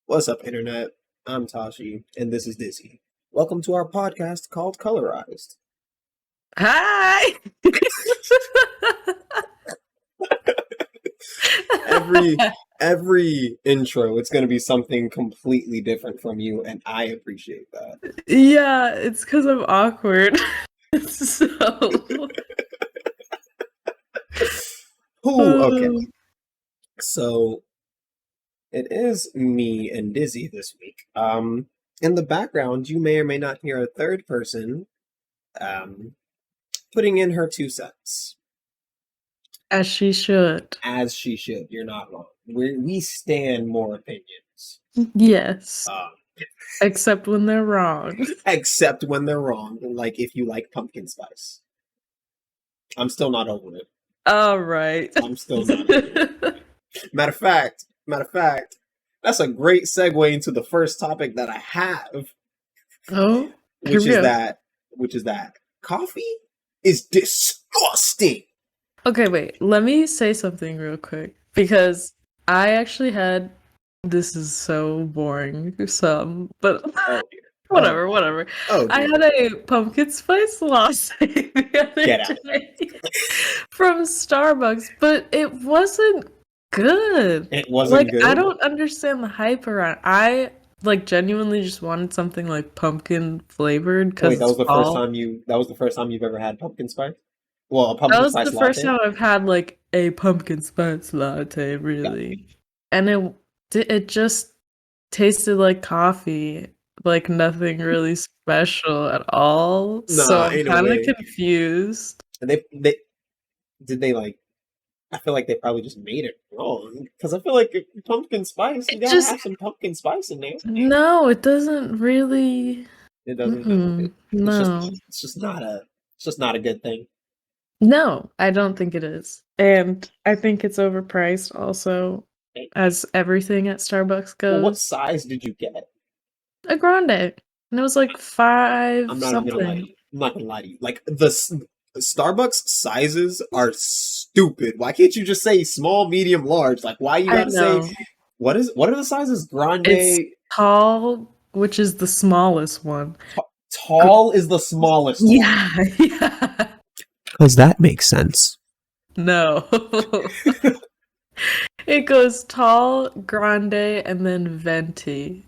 What's up, Internet? I'm Tashi, and this is Dizzy. Welcome to our podcast called Colorized. Hi. Every every intro, it's going to be something completely different from you, and I appreciate that. Yeah, it's because I'm awkward. So, Ooh, okay. um, So it is me and Dizzy this week. In the background, you may or may not hear a third person um putting in her 2 cents, as she should. as she should. You're not wrong. We stand more opinions. Yes, Um, except when they're wrong. except when they're wrong, like if you like pumpkin spice. I'm still not over it. All right. I'm still not over it. Matter of fact, that's a great segue into the first topic that I have, Oh, here which we is go. that which is that coffee is disgusting. Okay, wait. Let me say something real quick because I actually had. This is so boring, but Oh dear. Oh whatever, dear. whatever. Oh I dear. had a pumpkin spice latte the other Get out of day from Starbucks, but it wasn't good. it. It wasn't Like, I good. don't understand the hype around. I like genuinely just wanted something like pumpkin flavored Wait, because it's fall. that was the first time you've ever had pumpkin spice? Well, a That pumpkin was the spice first latte? time I've had like a pumpkin spice latte, Got really. And it just tasted like coffee, like nothing really special at all. So Nah, I'm ain't no kind of way. confused. And they did they like I feel like they probably just made it wrong because I feel like if pumpkin spice, you It gotta just have some pumpkin spice in there. no, it doesn't really. It doesn't. It's just No, it's just not a it's just not a good thing. no, I don't think it is, and I think it's overpriced. Also, as everything at Starbucks Well, what goes, size did you get? a grande, and it was like five I'm not even gonna lie to something. you. I'm not gonna lie to you. Like Starbucks sizes are stupid. Why can't you just say small, medium, large? Like why you I gotta say know. what are the sizes? Grande, It's tall, which is the smallest one. tall is the smallest one. Yeah, yeah. Because that makes sense. No. It goes tall, grande, and then venti.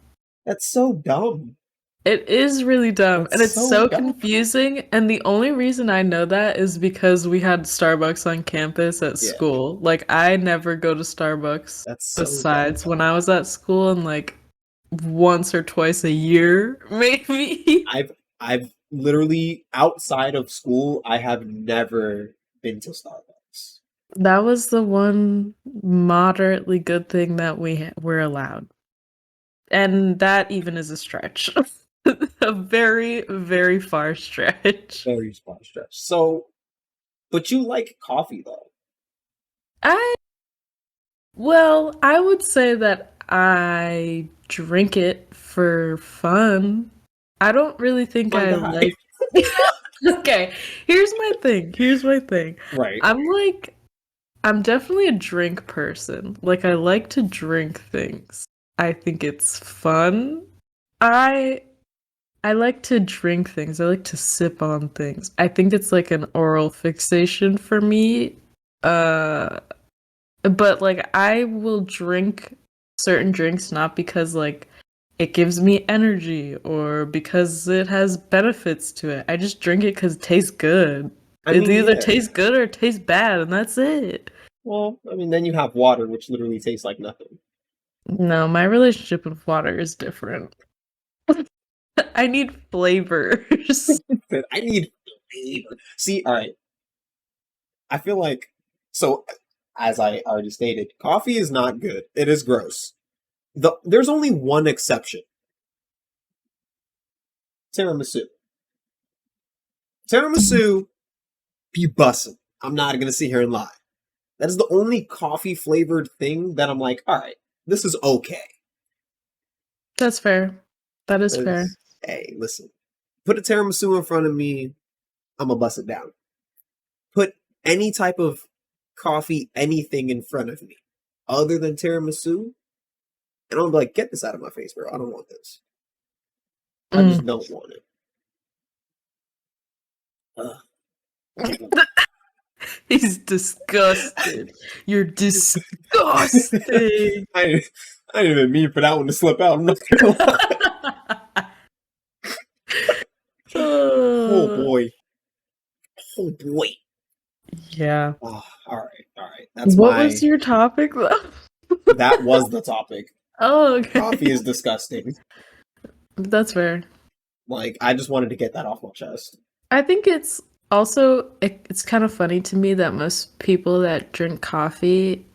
That's so dumb. It is really dumb, and That's it's so so dumb. confusing, and the only reason I know that is because we had Starbucks on campus at Yeah, school. Like, I never go to Starbucks that's so dumb. besides when I was at school and, like, once or twice a year, maybe. I've literally outside of school, I have never been to Starbucks. That was the one moderately good thing that were allowed. And that even is a stretch. A very, very far stretch. Very small stretch. So, but you like coffee though. I well, I would say that I drink it for fun. I don't really think My I guy. like. Okay, here's my thing. Here's my thing. Right. I'm like I'm definitely a drink person. Like I like to drink things. I think it's fun. I I like to drink things. I like to sip on things. I think it's like an oral fixation for me. Uh, but like I will drink certain drinks not because like it gives me energy or because it has benefits to it. I just drink it because it tastes good. I It mean, either yeah. tastes good or it tastes bad, and that's it. Well, I mean, then you have water, which literally tastes like nothing. No, my relationship with water is different. I need flavors. I need flavor. See, all right. I feel like so. As I already stated, coffee is not good. It is gross. There's only one exception: tiramisu. Tiramisu, be bussin'. I'm not gonna sit here and lie. That is the only coffee flavored thing that I'm like, all right, this is okay. That's fair. That is fair. Because, hey, listen, put a tiramisu in front of me, I'm gonna bust it down. Put any type of coffee, anything in front of me, other than tiramisu, And I'm like, get this out of my face, bro. I don't want this. I just Mm. don't want it. Ugh. He's disgusted. You're disgusting. I, I didn't even mean for that one to slip out. I'm not gonna lie. Oh Uh, boy. Oh boy. yeah. Oh, all right, all right. What was your topic though? That was the topic. Oh, Coffee okay. is disgusting. That's fair. Like, I just wanted to get that off my chest. I think it's also it's kind of funny to me that most people that drink coffee,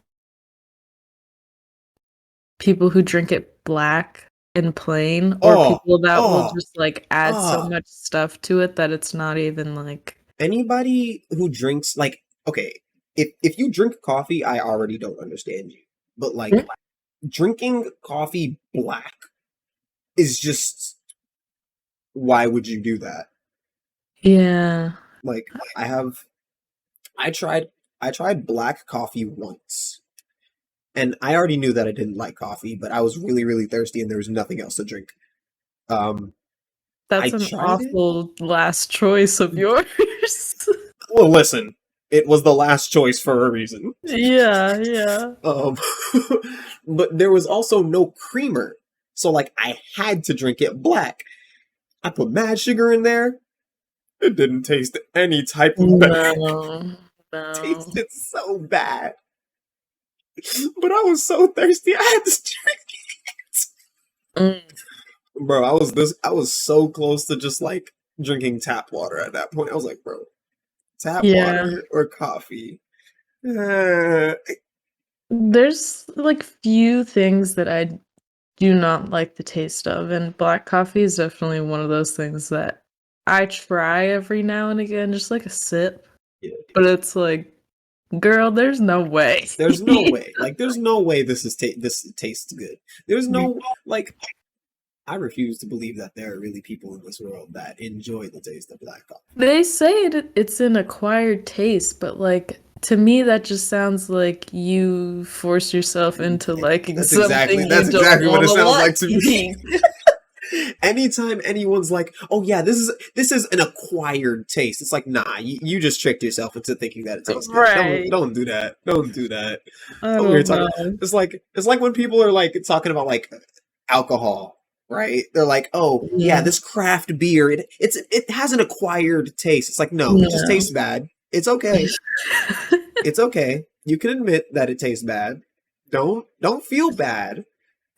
people who drink it black and plain, or Oh, people that will oh, just like add so oh. much stuff to it that it's not even like Anybody who drinks like okay, if you drink coffee, I already don't understand you. But like drinking coffee black is just why would you do that? yeah. Like I have I tried I tried black coffee once. And I already knew that I didn't like coffee, but I was really, really thirsty and there was nothing else to drink. Um I That's an tried it. awful last choice of yours. Well, listen, it was the last choice for a reason. Yeah, yeah. Um, but there was also no creamer, so like I had to drink it black. I put mad sugar in there. It didn't taste any type of better. No, It no. tasted so bad. But I was so thirsty, I had to drink Mm, it. Bro, I was so close to just like drinking tap water at that point. I was like, bro, tap yeah. water or coffee? Uh, There's like few things that I do not like the taste of, and black coffee is definitely one of those things that I try every now and again, just like a sip. yeah. But it's like, girl, there's no way. There's no way. Like, there's no way this tastes good. There's no like. I refuse to believe that there are really people in this world that enjoy the taste of black coffee. They say it's an acquired taste, but like to me that just sounds like you force yourself into liking something you That's don't exactly what want it to sounds like to me. like. Anytime anyone's like, "Oh yeah, this is an acquired taste," it's like, nah, you just tricked yourself into thinking that it tastes good. Right. Don't do that. Don't do that. I Over here don't talking. know. It's like when people are like talking about like alcohol, right? They're like, "Oh yeah, Yeah. this craft beer, it has an acquired taste." It's like, no, it just No. tastes bad. It's okay. It's okay. You can admit that it tastes bad. Don't feel bad.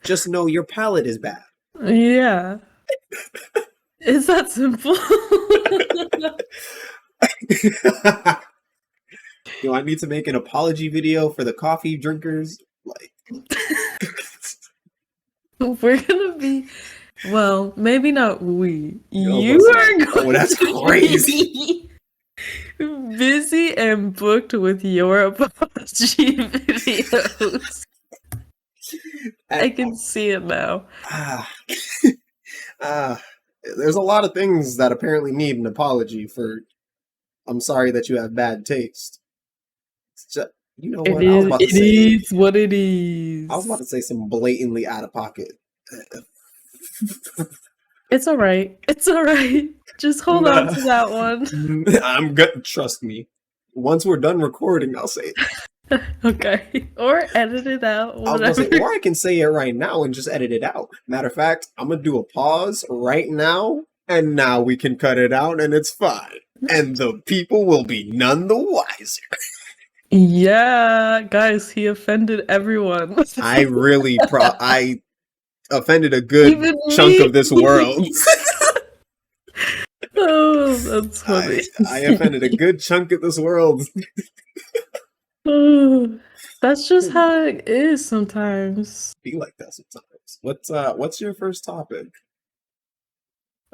Just know your palate is bad. Yeah. It's that simple. Do I need to make an apology video for the coffee drinkers? Like, We're gonna be, well, maybe not we. oh, You listen. are Oh, going that's to crazy. be busy and booked with your apology videos. I And, can see it now. ah, ah, there's a lot of things that apparently need an apology for. I'm sorry that you have bad taste. It's just, you know It what? I was is. about to It say. is what it I was about is. to say some blatantly out of pocket. It's all right. It's all right. Just hold on Nah, to that one. I'm gonna trust me. Once we're done recording, I'll say it. Okay. Or edit it out. I was about to Whatever. say, or I can say it right now and just edit it out. Matter of fact, I'm gonna do a pause right now, and now we can cut it out, and it's fine. And the people will be none the wiser. Yeah, guys, he offended everyone. I offended a good Even chunk me. of this world. Oh, that's funny. I offended a good chunk of this world. Oh, that's just how it is sometimes. Be like that sometimes. What's your first topic?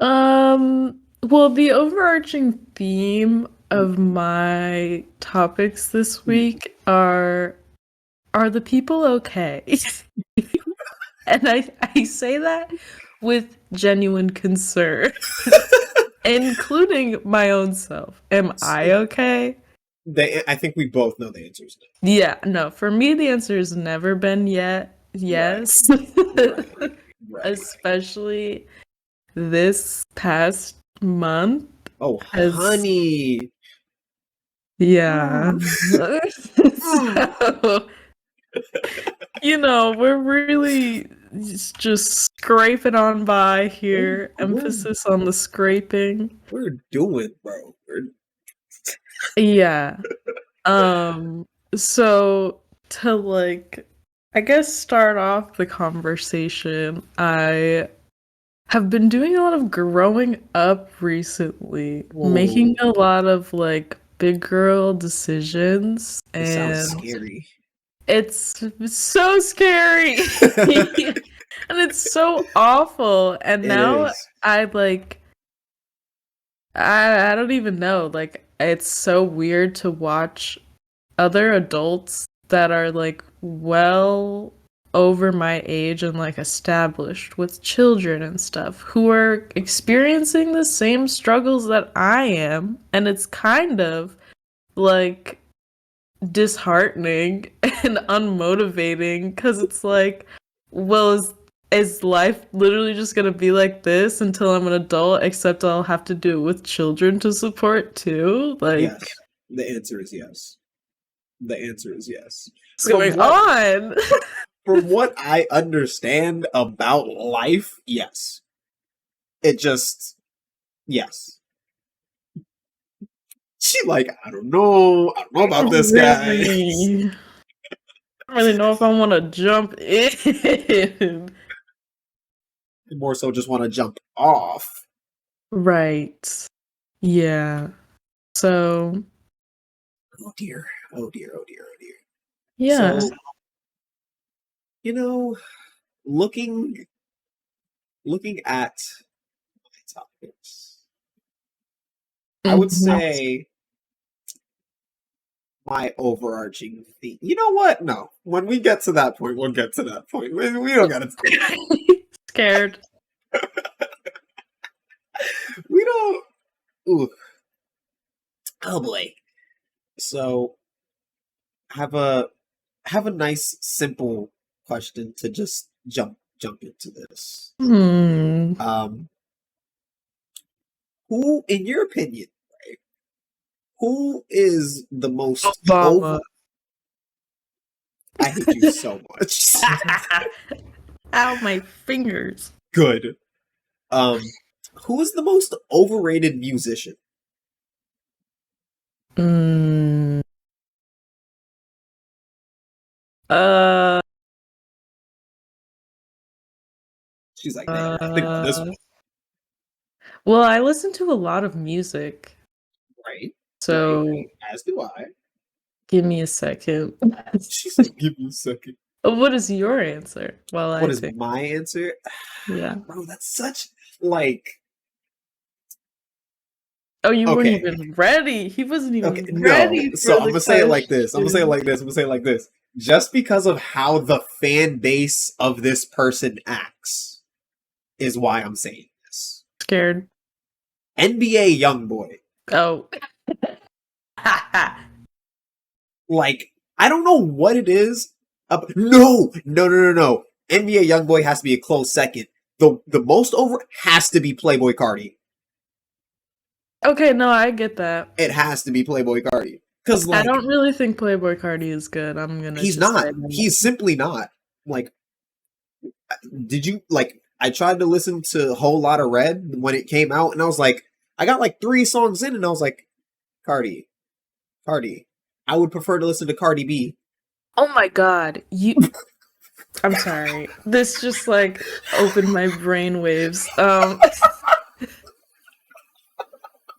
Well, the overarching theme of my topics this week are the people okay? And I say that with genuine concern, including my own self. Am I okay? I think we both know the answer is no. Yeah, no, for me the answer has never been yet. Right, yes. right, right. Especially this past month Oh, has, honey. yeah. Mm, mm. So, we're really just scraping on by We're here. we're Emphasis on the scraping. we're doing, bro. Yeah. Um, so to I guess start off the conversation, I have been doing a lot of growing up recently, making Whoa, a lot of big girl decisions, this sounds and scary. it's so scary. And it's so awful. And It now is. I I don't even know. It's so weird to watch other adults that are well over my age and established with children and stuff who are experiencing the same struggles that I am, and it's kind of like disheartening and unmotivating because it's well, is life literally just gonna be like this until I'm an adult, except I'll have to do it with children to support too? Yes. The answer is yes. The answer is yes. What's going on? From what I understand about life, yes. It just yes. She like, I don't know about this guy. Really? I don't really know if I want to jump in. More so just want to jump off. Right. Yeah. So, Oh dear. Oh dear. Oh dear. Oh dear. yeah. So, you know, looking at my topics, I would Mhm. say my overarching theme. You know what? No. When we get to that point, we'll get to that point. We don't gotta Scared. we don't ooh. Oh boy. So have a nice simple question to just jump into this. Hmm. Um who in your opinion, right? Who is the most over Obama. I hate you so much. Ow, my fingers. Good. Who is the most overrated musician? Mm. Uh. She's like, dang, I gotta think about this Uh. one. Well, I listen to a lot of music, Right, right. so As do I. give me a second. She said, give me a second. What is your answer? While What I is think. my answer? Yeah. Bro, that's such like Oh, you weren't okay. even ready. He wasn't Okay, even no. ready So for I'm the gonna say it like this. I'm gonna say it question. like this. I'm gonna say it like this. Just because of how the fan base of this person acts is why I'm saying this. Scared. NBA YoungBoy. Oh. Like, I don't know what it is. No, no, no, no, no. NBA YoungBoy has to be a close second. The most over has to be Playboy Cardi. Okay, no, I get that. It has to be Playboy Cardi. Because, I like, don't really think Playboy Cardi is good. I'm gonna he's just say not. that. He's simply not. Like, did you, like, I tried to listen to Whole Lotta Red when it came out, and I was like, I got like 3 songs in, and I was like, Cardi, Cardi. I would prefer to listen to Cardi B. Oh my god. I'm sorry. This just opened my brain waves.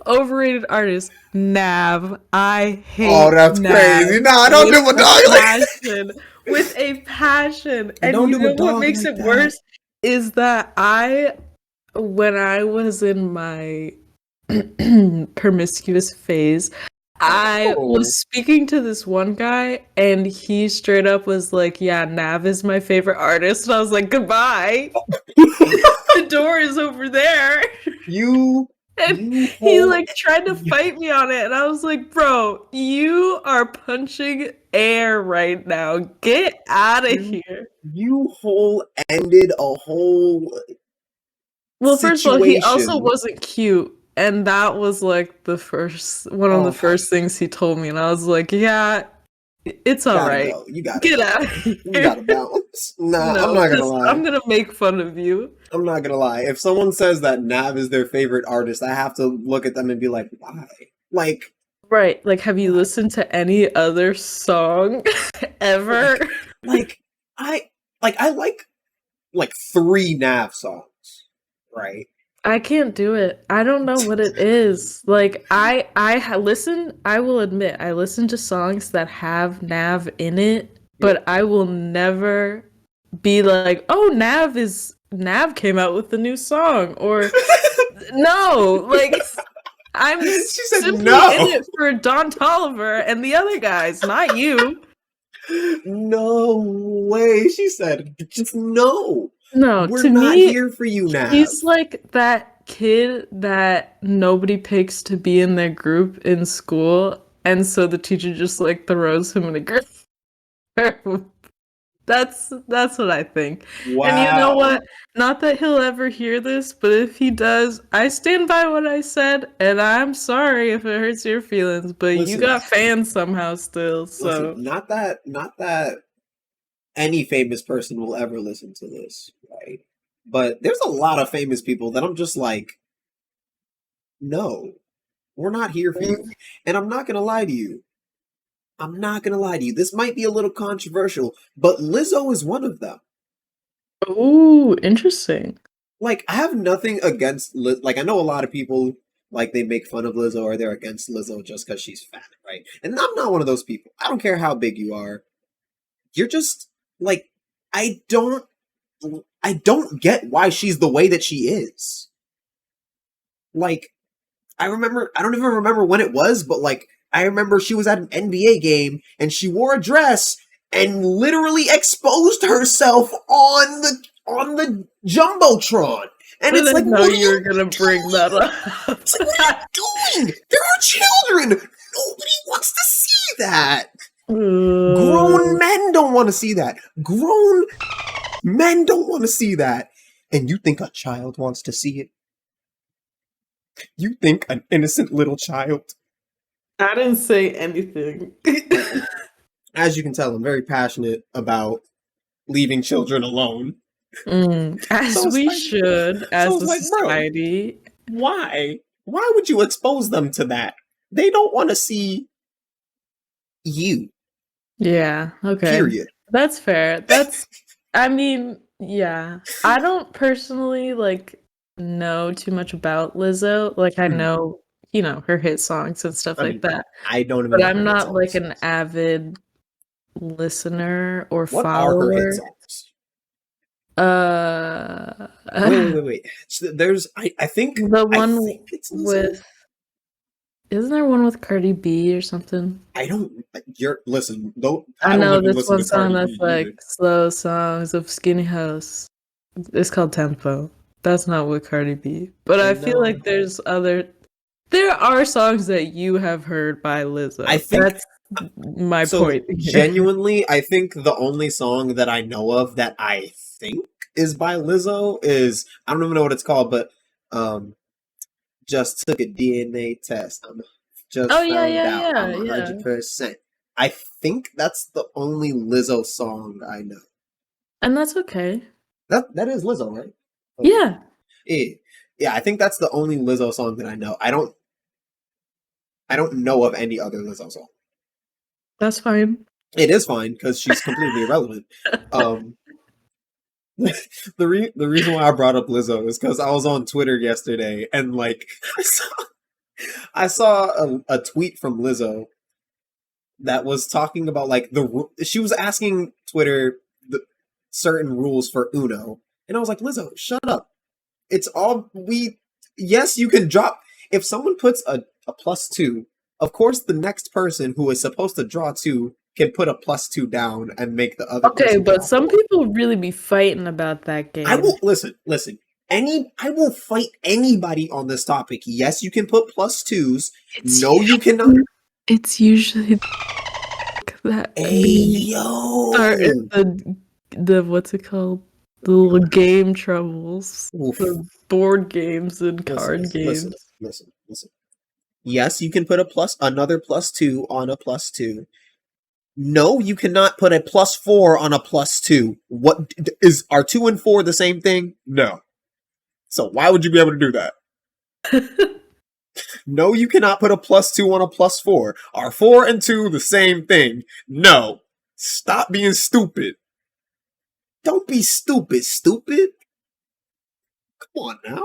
Overrated artist Nav. I Oh, hate that's Nav crazy. Nah, I don't with do a a dog like passion. With a passion. I And don't you do a know what dog makes like it that. worse is that when I was in my promiscuous phase, I Oh. was speaking to this one guy and he straight up was like, "Yeah, Nav is my favorite artist." And I was like, "Goodbye. The door is over there." You And You he whole like tried to fight me on it, and I was like, bro, you are punching air right now. Get out of you here. you whole ended a whole Well, first of all, he also situation. wasn't cute. And that was like the first one of the Oh, first things he told me. And I was like, yeah, it's you all gotta right. go. You gotta Get go. out of You here. gotta bounce. Nah, I'm No, not gonna because lie. I'm gonna make fun of you. I'm not gonna lie. If someone says that Nav is their favorite artist, I have to look at them and be like, why? Like, Right. Like, have you why? listened to any other song ever? Like, like I I like three Nav songs, right? I can't do it. I don't know what it is. Like listen, I will admit, I listen to songs that have Nav in it, Yeah. but I will never be like, "Oh, Nav came out with a new song," or no, like I'm She said simply in no. it for Don Tolliver and the other guys, not you. No way. She said, just no. No, We're to not me, here for you, Nav. he's like that kid that nobody picks to be in their group in school, and so the teacher just like throws him in a group. That's what I think. And you know Wow. what? Not that he'll ever hear this, but if he does, I stand by what I said, and I'm sorry if it hurts your feelings, but you Listen, got fans somehow still, listen, so not that any famous person will ever listen to this, right? But there's a lot of famous people that I'm just like, no, we're not here for you. And I'm not gonna lie to you. I'm not gonna lie to you. This might be a little controversial, but Lizzo is one of them. ooh, interesting. Like, I have nothing against like I know a lot of people like they make fun of Lizzo or they're against Lizzo just because she's fat, right? And I'm not one of those people. I don't care how big you are. You're just like I don't I don't get why she's the way that she is. Like I don't even remember when it was, but like I remember she was at an NBA game and she wore a dress and literally exposed herself on the jumbotron. And I it's like, didn't know what are you you were gonna bring that doing? up. It's like, what are you doing? There are children. Nobody wants to see that. Grown Ooh. men don't want to see that. Grown men don't want to see that. And you think a child wants to see it? You think an innocent little child? I didn't say anything. As you can tell, I'm very passionate about leaving children alone. As So it's we like, should, so as it's a like, bro, society. why? Why would you expose them to that? They don't want to see you. Yeah, okay. Period. That's fair. I mean, yeah. I don't personally like know too much about Lizzo. Like I Mhm. know, her hit songs and stuff I like mean, that. I don't even But know I'm her hit not like songs. an avid listener or What are her hit follower. songs? Uh Wait, wait, wait, wait. There's, the I one think it's Lizzo. with isn't there one with Cardi B or something? I don't. You're listen. Don't. I I don't know even this listen one to song Cardi that's B like either. slow songs of Skinny House. It's called Tempo. That's not with Cardi B. But I feel No, like there are songs that you have heard by I Lizzo. think That's my so. point here. Genuinely, I think the only song that I know of that I think is by Lizzo is I don't even know what it's called, but um, just took a DNA test. I'm Oh just yeah, found yeah, out yeah, I'm yeah. 100%. I think that's the only Lizzo song I know. And that's okay. That is Lizzo, right? Okay. Yeah, Yeah, yeah. I think that's the only Lizzo song that I know. I don't know of any other Lizzo song. that's fine. It is fine because she's completely irrelevant. Um, the reason why I brought up Lizzo is because I was on Twitter yesterday and like I saw a tweet from Lizzo that was talking about like she was asking Twitter the certain rules for Uno, and I was like, Lizzo, shut up. It's all we. Yes, you can drop if someone puts a +2. Of course, the next person who is supposed to draw two can put a +2 down and make the other Okay, person but draw some four. people really be fighting about that I game. will listen. Listen. I will fight anybody on this topic. Yes, you can put plus twos. It's No, you cannot. usually that Hey we start yo. the what's it called? The little game troubles. Oof. The board games and Listen, card listen, games. listen, listen. Yes, you can put another plus two on a plus two. No, you cannot put a plus four on a plus two. Are two and four the same thing? No. So why would you be able to do that? No, you cannot put a plus two on a plus four. Are four and two the same thing? No. Stop being stupid. Don't be stupid, stupid. Come on now.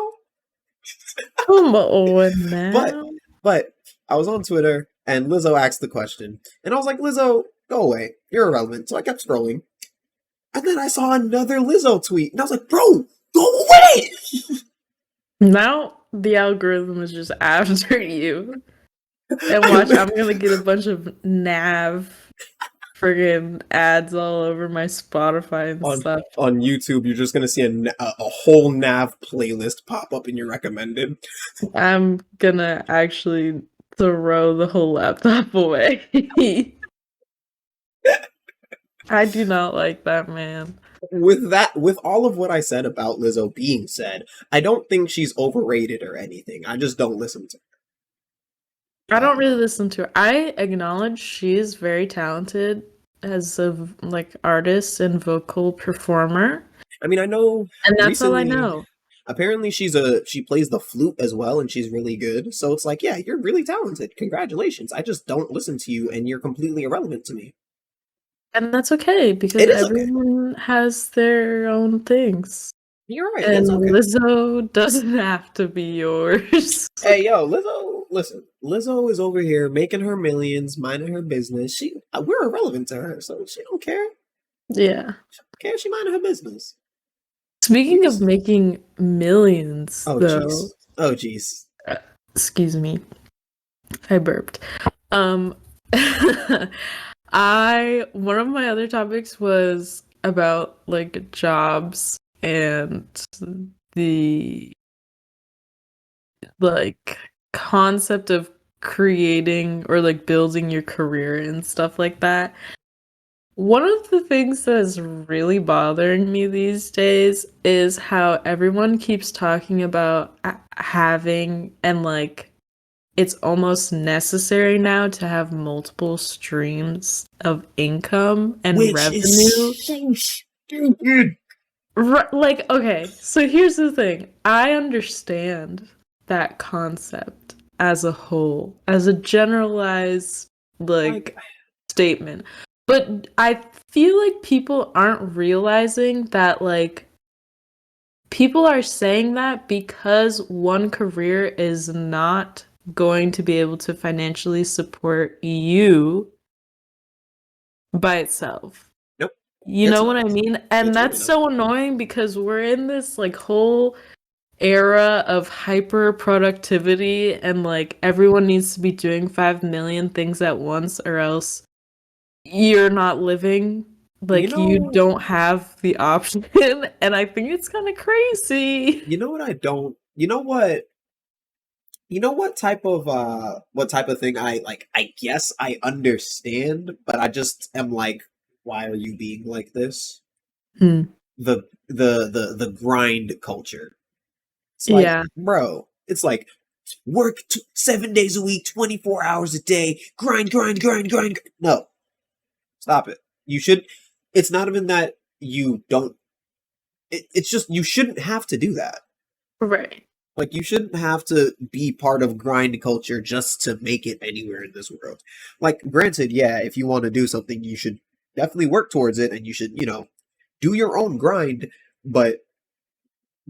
Come on But now. but I was on Twitter and Lizzo asked the question, and I was like, Lizzo, go away. You're irrelevant. So I kept scrolling, and then I saw another Lizzo tweet, and I was like, bro, go away. Now the algorithm is just after you. And I watch, I'm li- gonna get a bunch of nav friggin' ads all over my Spotify and on stuff. on YouTube, you're just gonna see a whole Nav playlist pop up in your recommended. I'm gonna actually throw the whole laptop away. I do not like that man. With all of what I said about Lizzo being said, I don't think she's overrated or anything. I just don't listen to I her. don't really listen to her. I acknowledge she is very talented as a like artist and vocal performer, I mean, I know and that's all I recently, know. apparently she plays the flute as well, and she's really good. So it's like, yeah, you're really talented. Congratulations. I just don't listen to you, and you're completely irrelevant to me. And that's okay because It is okay. everyone has their own things. You're right. And It's okay. Lizzo doesn't have to be yours. Hey, yo, Lizzo, listen. Lizzo is over here making her millions, minding her business. We're irrelevant to her, so she don't care. Yeah. Care she minding her business. You Speaking of just, making millions, oh, though, jeez. Oh, jeez. excuse me, I burped. Um, one of my other topics was about like jobs and the like concept of creating or like building your career and stuff like that. One of the things that is really bothering me these days is how everyone keeps talking about having and like it's almost necessary now to have multiple streams of income and Which revenue. is so stupid. Like, okay, so here's the thing. I understand that concept as a whole, as a generalized, Like, like, statement. But I feel like people aren't realizing that, like, people are saying that because one career is not going to be able to financially support you by itself. nope. You It's know what not. I mean? And It's really that's not. so annoying because we're in this like whole era of hyper productivity and like everyone needs to be doing 5 million things at once or else you're not living You like you know, don't have the option and I think it's kind of crazy. you know what I don't. You know what type of thing I like. I guess I understand, but I just am like, why are you being like this? Hmm. The grind culture. It's like, Yeah. bro, it's like work 7 days a week, 24 hours a day, grind, grind, grind, grind. No, stop it. You should. It's not even that you don't. It's just you shouldn't have to do that. Right. Like you shouldn't have to be part of grind culture just to make it anywhere in this world. Like, granted, yeah, if you want to do something, you should definitely work towards it, and you should, do your own grind. But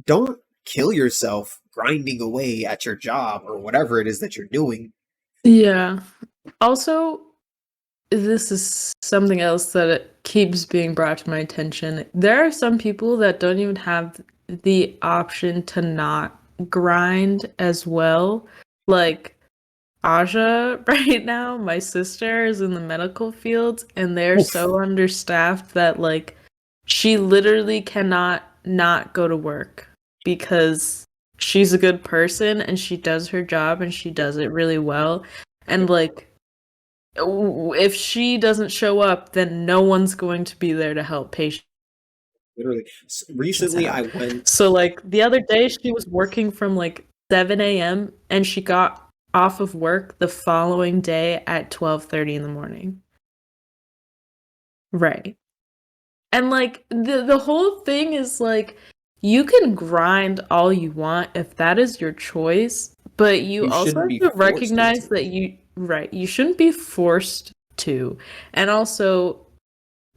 don't kill yourself grinding away at your job or whatever it is that you're doing. Yeah. Also, this is something else that it keeps being brought to my attention. There are some people that don't even have the option to not grind as well. Like Aja right now, my sister is in the medical field and they're Oof. so understaffed that like she literally cannot not go to work. because she's a good person and she does her job and she Yep. does it really well. And Yep. like if she doesn't show up, then no one's going to be there to help patients Literally. Recently, I out. went. So like the other day she was working from like 7 a.m. and she got off of work the following day at 12:30 in the morning. Right. And like the whole thing is like you can grind all you want if that is your choice, but you You also shouldn't have be to forced recognize into it. that you shouldn't be forced to. And also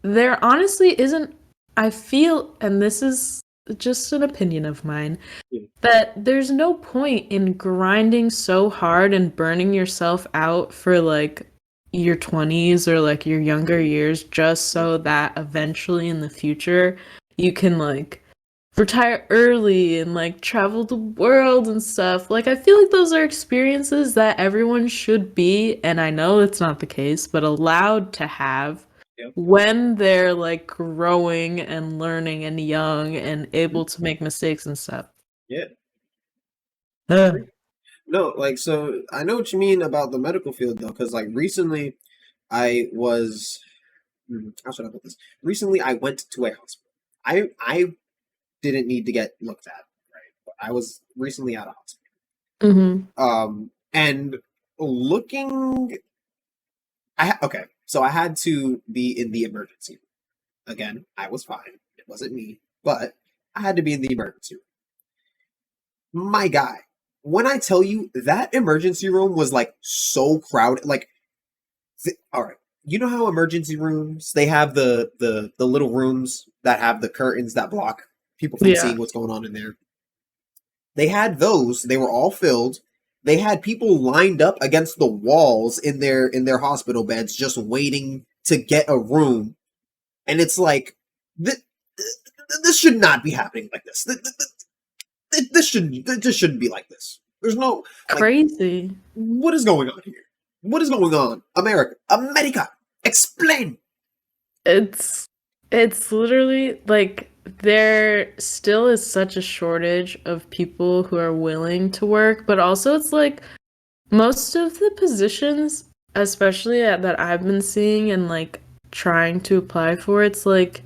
there honestly isn't, I feel, and this is just an opinion of mine, Yeah. that there's no point in grinding so hard and burning yourself out for like your 20s or like your younger years just Yeah. so that eventually in the future you can like retire early and like travel the world and stuff. Like I feel like those are experiences that everyone should be, and I know it's not the case, but allowed to have Yeah. when they're like growing and learning and young and Mhm. able to make mistakes and stuff. Yeah. Ugh. No, like, so I know what you mean about the medical field though, because like recently I was, how should I put this? Recently I went to a hospital. I didn't need to get looked at, right? But I was recently at a hospital. Mhm. And looking, okay, so I had to be in the emergency room. Again, I was fine. It wasn't me, but I had to be in the emergency room. My guy, when I tell you that emergency room was like so crowded, like, all right, you know how emergency rooms they have the little rooms that have the curtains that block people from Yeah. seeing what's going on in there. They had those. They were all filled. They had people lined up against the walls in their hospital beds, just waiting to get a room. And it's like, this should not be happening like this. This shouldn't be like this. There's no, like, Crazy. what is going on here? What is going on? America, explain. It's it's literally like there still is such a shortage of people who are willing to work, but also it's like most of the positions, especially that I've been seeing and like trying to apply for, it's like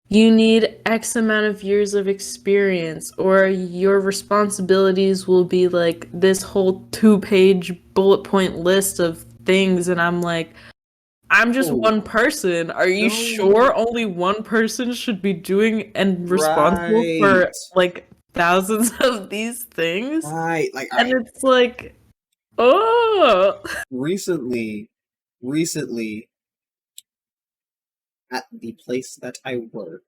you need X amount of years of experience, or your responsibilities will be like this whole 2-page bullet point list of things. And I'm like, I'm just Oh one person. Are you no, sure only one person should be doing and responsible right, for like thousands of these things? right. Like, all And right. it's like, oh, Recently, recently at the place that I work,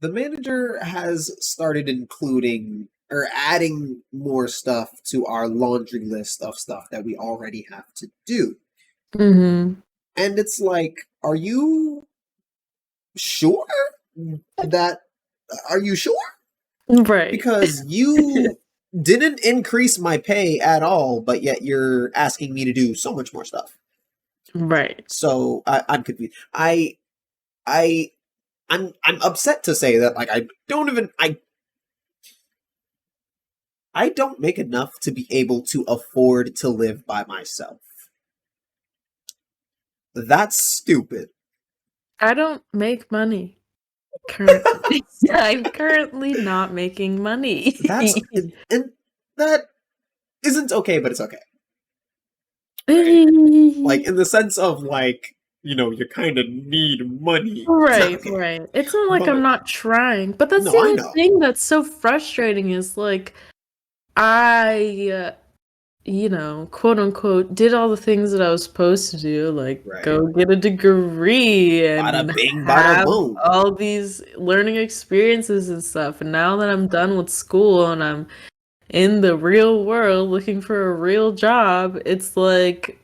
the manager has started including or adding more stuff to our laundry list of stuff that we already have to do. hmm, And it's like, are you sure that are you sure? right, Because you didn't increase my pay at all, but yet you're asking me to do so much more stuff. right. So I'm confused. I I'm upset to say that like I don't make enough to be able to afford to live by myself. That's stupid. I don't make money currently. I'm currently not making money. That's and that isn't okay, but it's okay, right? Like in the sense of like, you kind of need money. It's not Right, okay. right. It's not like I'm But not trying, but that's the no, I only know. thing that's so frustrating is like I quote unquote, did all the things that I was supposed to do, like Right. go get a degree Bada and bing, bada have boom. all these learning experiences and stuff. And now that I'm done with school and I'm in the real world looking for a real job, it's like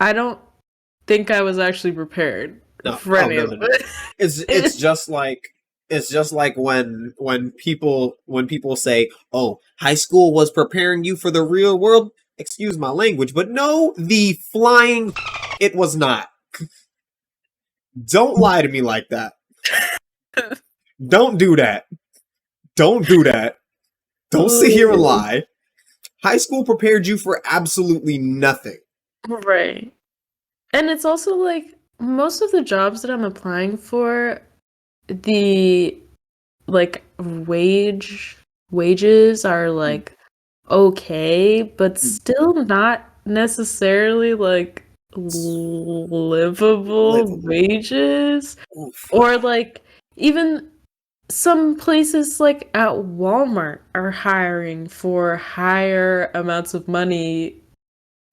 I don't think I was actually prepared No. for Oh any no, of no, no. It's it. just like when people say, "Oh, high school was preparing you for the real world." Excuse my language, but no, the flying it was not. Don't lie to me like that. Don't do that. Don't do that. Don't sit here and Oh, lie. High school prepared you for absolutely nothing. right. And it's also like most of the jobs that I'm applying for, the like wages are Mm, like okay, but mm, still not necessarily like livable livable. wages. Oof. Or like even some places like at Walmart are hiring for higher amounts of money.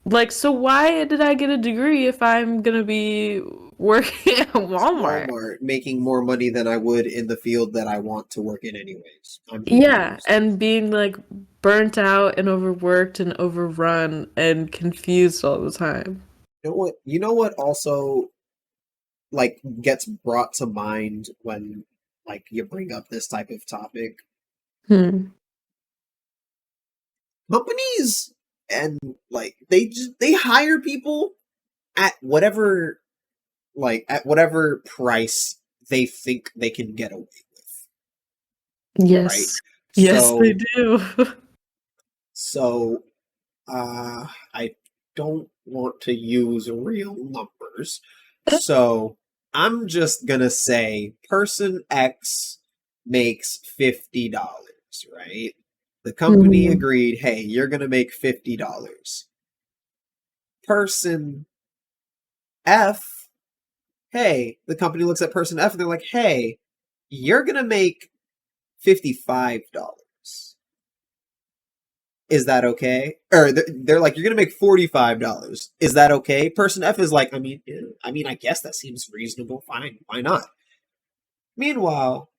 Like, so why did I get a degree if I'm gonna be working at Walmart? Walmart making more money than I would in the field that I want to work in anyways. I'm Yeah, confused. and being like burnt out and overworked and overrun and confused all the time. You know what? You know what also like gets brought to mind when like you bring up this type of topic? Hmm. Companies and like they hire people at whatever price they think they can get away with, right? Yes. Yes, they So do. so I don't want to use real numbers. So I'm just gonna say person X makes $50, right? The company Mhm. agreed, hey, you're gonna make $50. Person F, hey, the company looks at person F and they're like, hey, you're gonna make $55. Is that okay? Or they're like, you're gonna make $45. Is that okay? Person F is like, I guess that seems reasonable. Fine, why not? Meanwhile,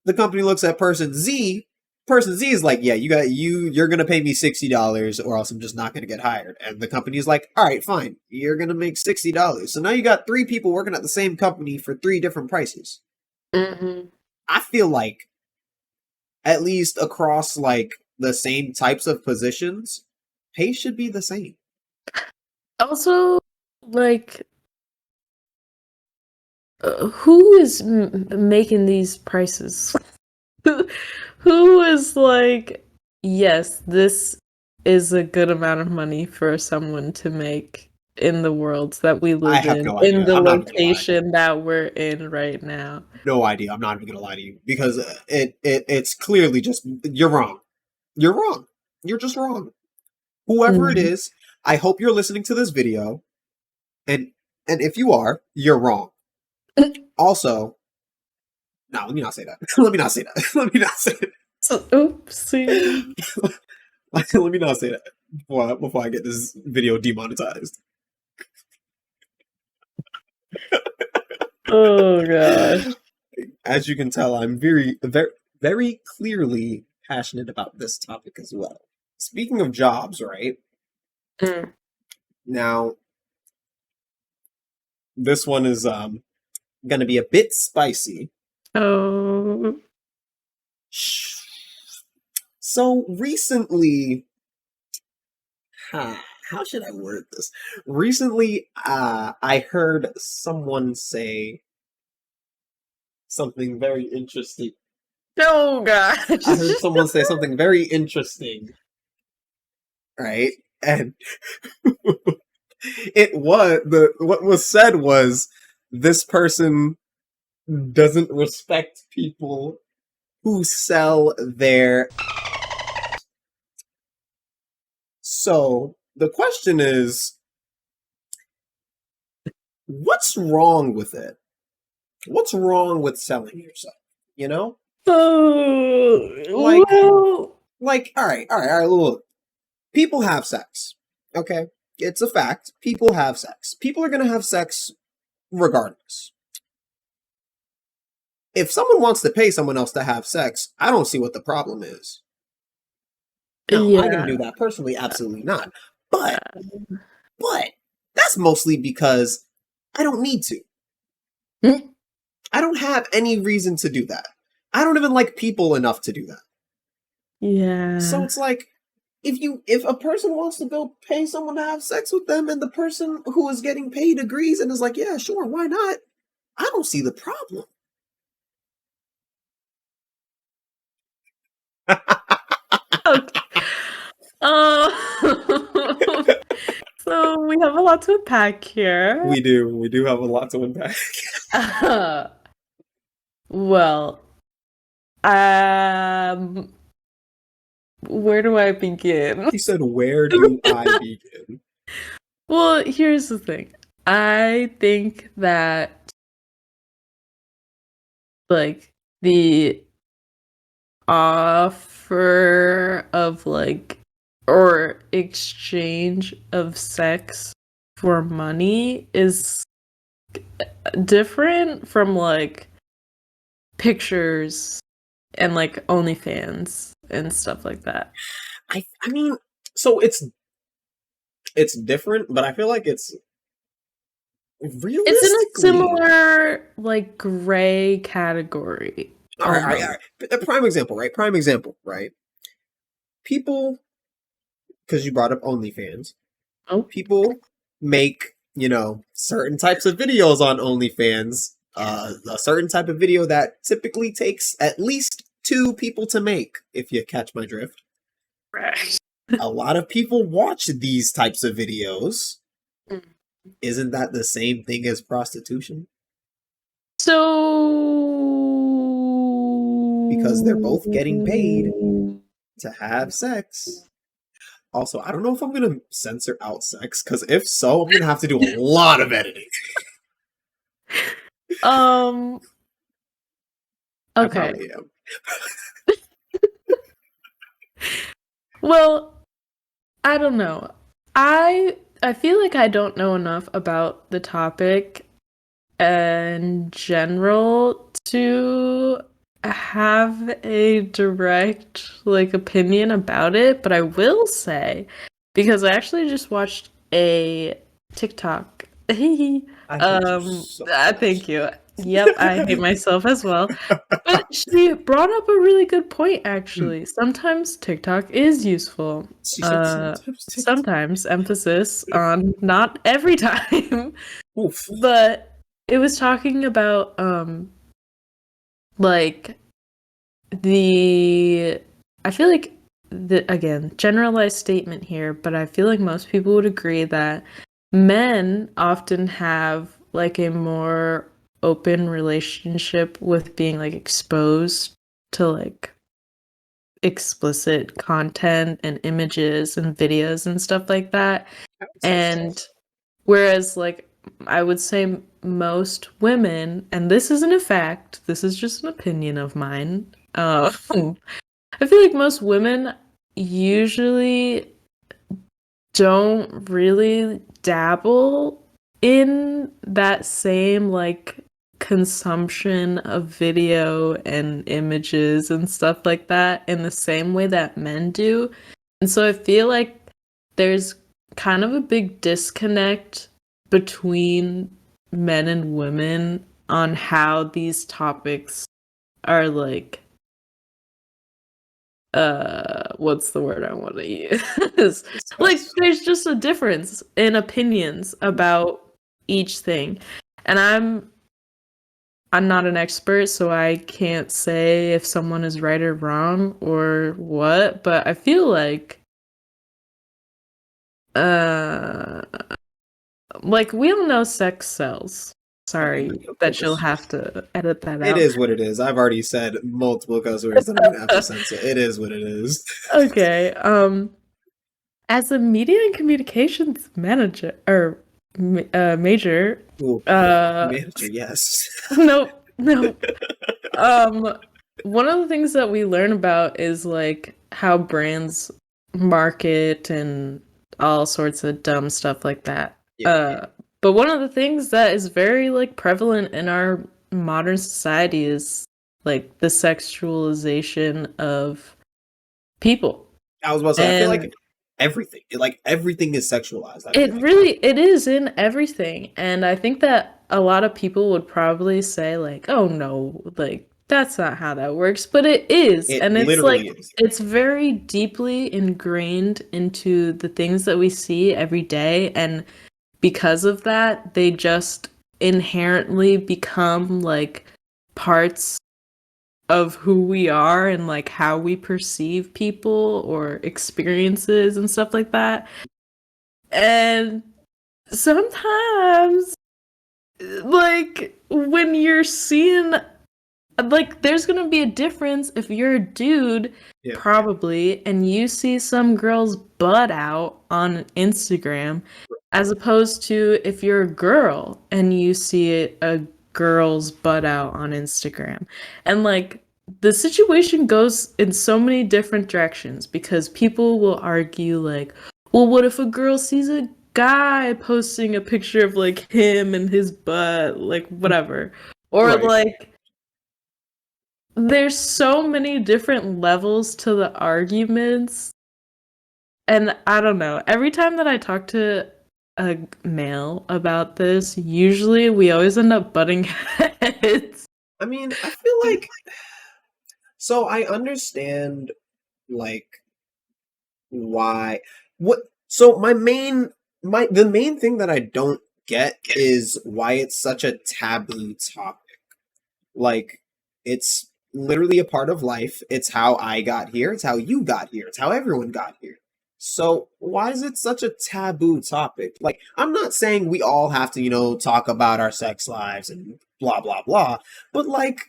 the company looks at person Z. Person Z is like, yeah, you're gonna pay me $60, or else I'm just not gonna get hired. And the company's like, all right, fine, you're gonna make $60. So now you got three people working at the same company for three different prices. Mhm. I feel like at least across like the same types of positions, pay should be the same. Also, like, who is making these prices? Who is like, yes, this is a good amount of money for someone to make in the world that we I live have in, no in idea. the I'm not even gonna lie. location that we're in right now. No idea. I'm not even gonna lie to you because it's clearly just you're wrong. You're wrong. You're just wrong. Whoever it Mhm. is, I hope you're listening to this video, and and if you are, you're wrong. Also, no, let me not say that. Let me not say that. Let me not say So, oopsie. that. Let me not say that before I get this video demonetized. Oh gosh. As you can tell, I'm very clearly passionate about this topic as well. Speaking of jobs, right? Mm. Now, this one is going to be a bit spicy. Oh. So recently, huh, how should I word this? Recently, I heard someone say something very interesting. Oh gosh. I heard someone say something very interesting, right? And it was the what was said was this person doesn't respect people who sell their. So the question is, what's wrong with it? What's wrong with selling yourself? You know, Oh, like, well, all right. Look, people have sex. Okay, it's a fact. People have sex. People are gonna have sex regardless. If someone wants to pay someone else to have sex, I don't see what the problem is. Now, am I going to yeah. do that personally? Absolutely not. But, but that's mostly because I don't need to. Mm. I don't have any reason to do that. I don't even like people enough to do that. So Yeah. it's like if a person wants to go pay someone to have sex with them and the person who is getting paid agrees and is like, yeah, sure, why not? I don't see the problem. have a lot to unpack here. We do. We do have a lot to unpack. Well, um, where do I begin? He said, "Where do I begin?" Well, here's the thing. I think that like the offer of like or exchange of sex for money is different from like pictures and like OnlyFans and stuff like that. I mean, so it's different, but I feel like it's It's in a realistically. similar like gray category All right, all right, all almost. right. A prime example, right? Prime example, right? People, because you brought up OnlyFans, Oh, people make, certain types of videos on OnlyFans. A certain type of video that typically takes at least two people to make, if you catch my drift. right. A lot of people watch these types of videos. Mm. Isn't that the same thing as prostitution? Because they're both getting paid So to have sex. Also, I don't know if I'm gonna censor out sex, because if so, I'm gonna have to do a lot of editing. um I okay. probably am. Well, I don't know. I feel like I don't know enough about the topic in general to have a direct like opinion about it, but I will say because I actually just watched a TikTok. I hate you so Thank much. you. Yep, I hate myself as well. But she brought up a really good point actually. Sometimes TikTok is useful. She said sometimes TikTok. Sometimes emphasis on not every time. Oof. But it was talking about like the I feel like the again, generalized statement here, but I feel like most people would agree that men often have like a more open relationship with being like exposed to like explicit content and images and videos and stuff like that. I would say so. And whereas, like, I would say most women, and this isn't a fact, this is just an opinion of mine. I feel like most women usually don't really dabble in that same, like, consumption of video and images and stuff like that in the same way that men do. And so I feel like there's kind of a big disconnect between men and women on how these topics are like what's the word I want to use? Like Discuss. there's just a difference in opinions about each thing. And I'm not an expert, so I can't say if someone is right or wrong or what, but I feel uh like we all know sex sells. Sorry Of that you'll course. have to edit that It out. is what it is. I've already said multiple cuss words that I'm gonna have to censor. It is what it is. Okay. As a media and communications manager or major, Ooh, uh, manager, yes. nope, nope. Um, one of the things that we learn about is like how brands market and all sorts of dumb stuff like that. Yeah. But one of the things that is very like prevalent in our modern society is like the sexualization of people. I was about to say, I feel like And everything is sexualized, I it feel like. really it is in everything. And I think that a lot of people would probably say like, "Oh no, like that's not how that works." But it is. It And it's like literally is. it's very deeply ingrained into the things that we see every day and because of that, they just inherently become like parts of who we are and like how we perceive people or experiences and stuff like that. And sometimes, like, when you're seeing, like, there's gonna be a difference if you're a dude, Yeah. probably, and you see some girl's butt out on Instagram, as opposed to if you're a girl and you see a girl's butt out on Instagram. And, like, the situation goes in so many different directions because people will argue, like, well, what if a girl sees a guy posting a picture of, like, him and his butt, like, whatever. Or, Right. like, there's so many different levels to the arguments, and I don't know. Every time that I talk to a male about this, usually we always end up butting heads. I mean, I feel like so I understand like why what so the main thing that I don't get is why it's such a taboo topic. Like, it's literally a part of life. It's how I got here. It's how you got here. It's how everyone got here. So, why is it such a taboo topic? Like, I'm not saying we all have to, talk about our sex lives and blah, blah, blah. But, like,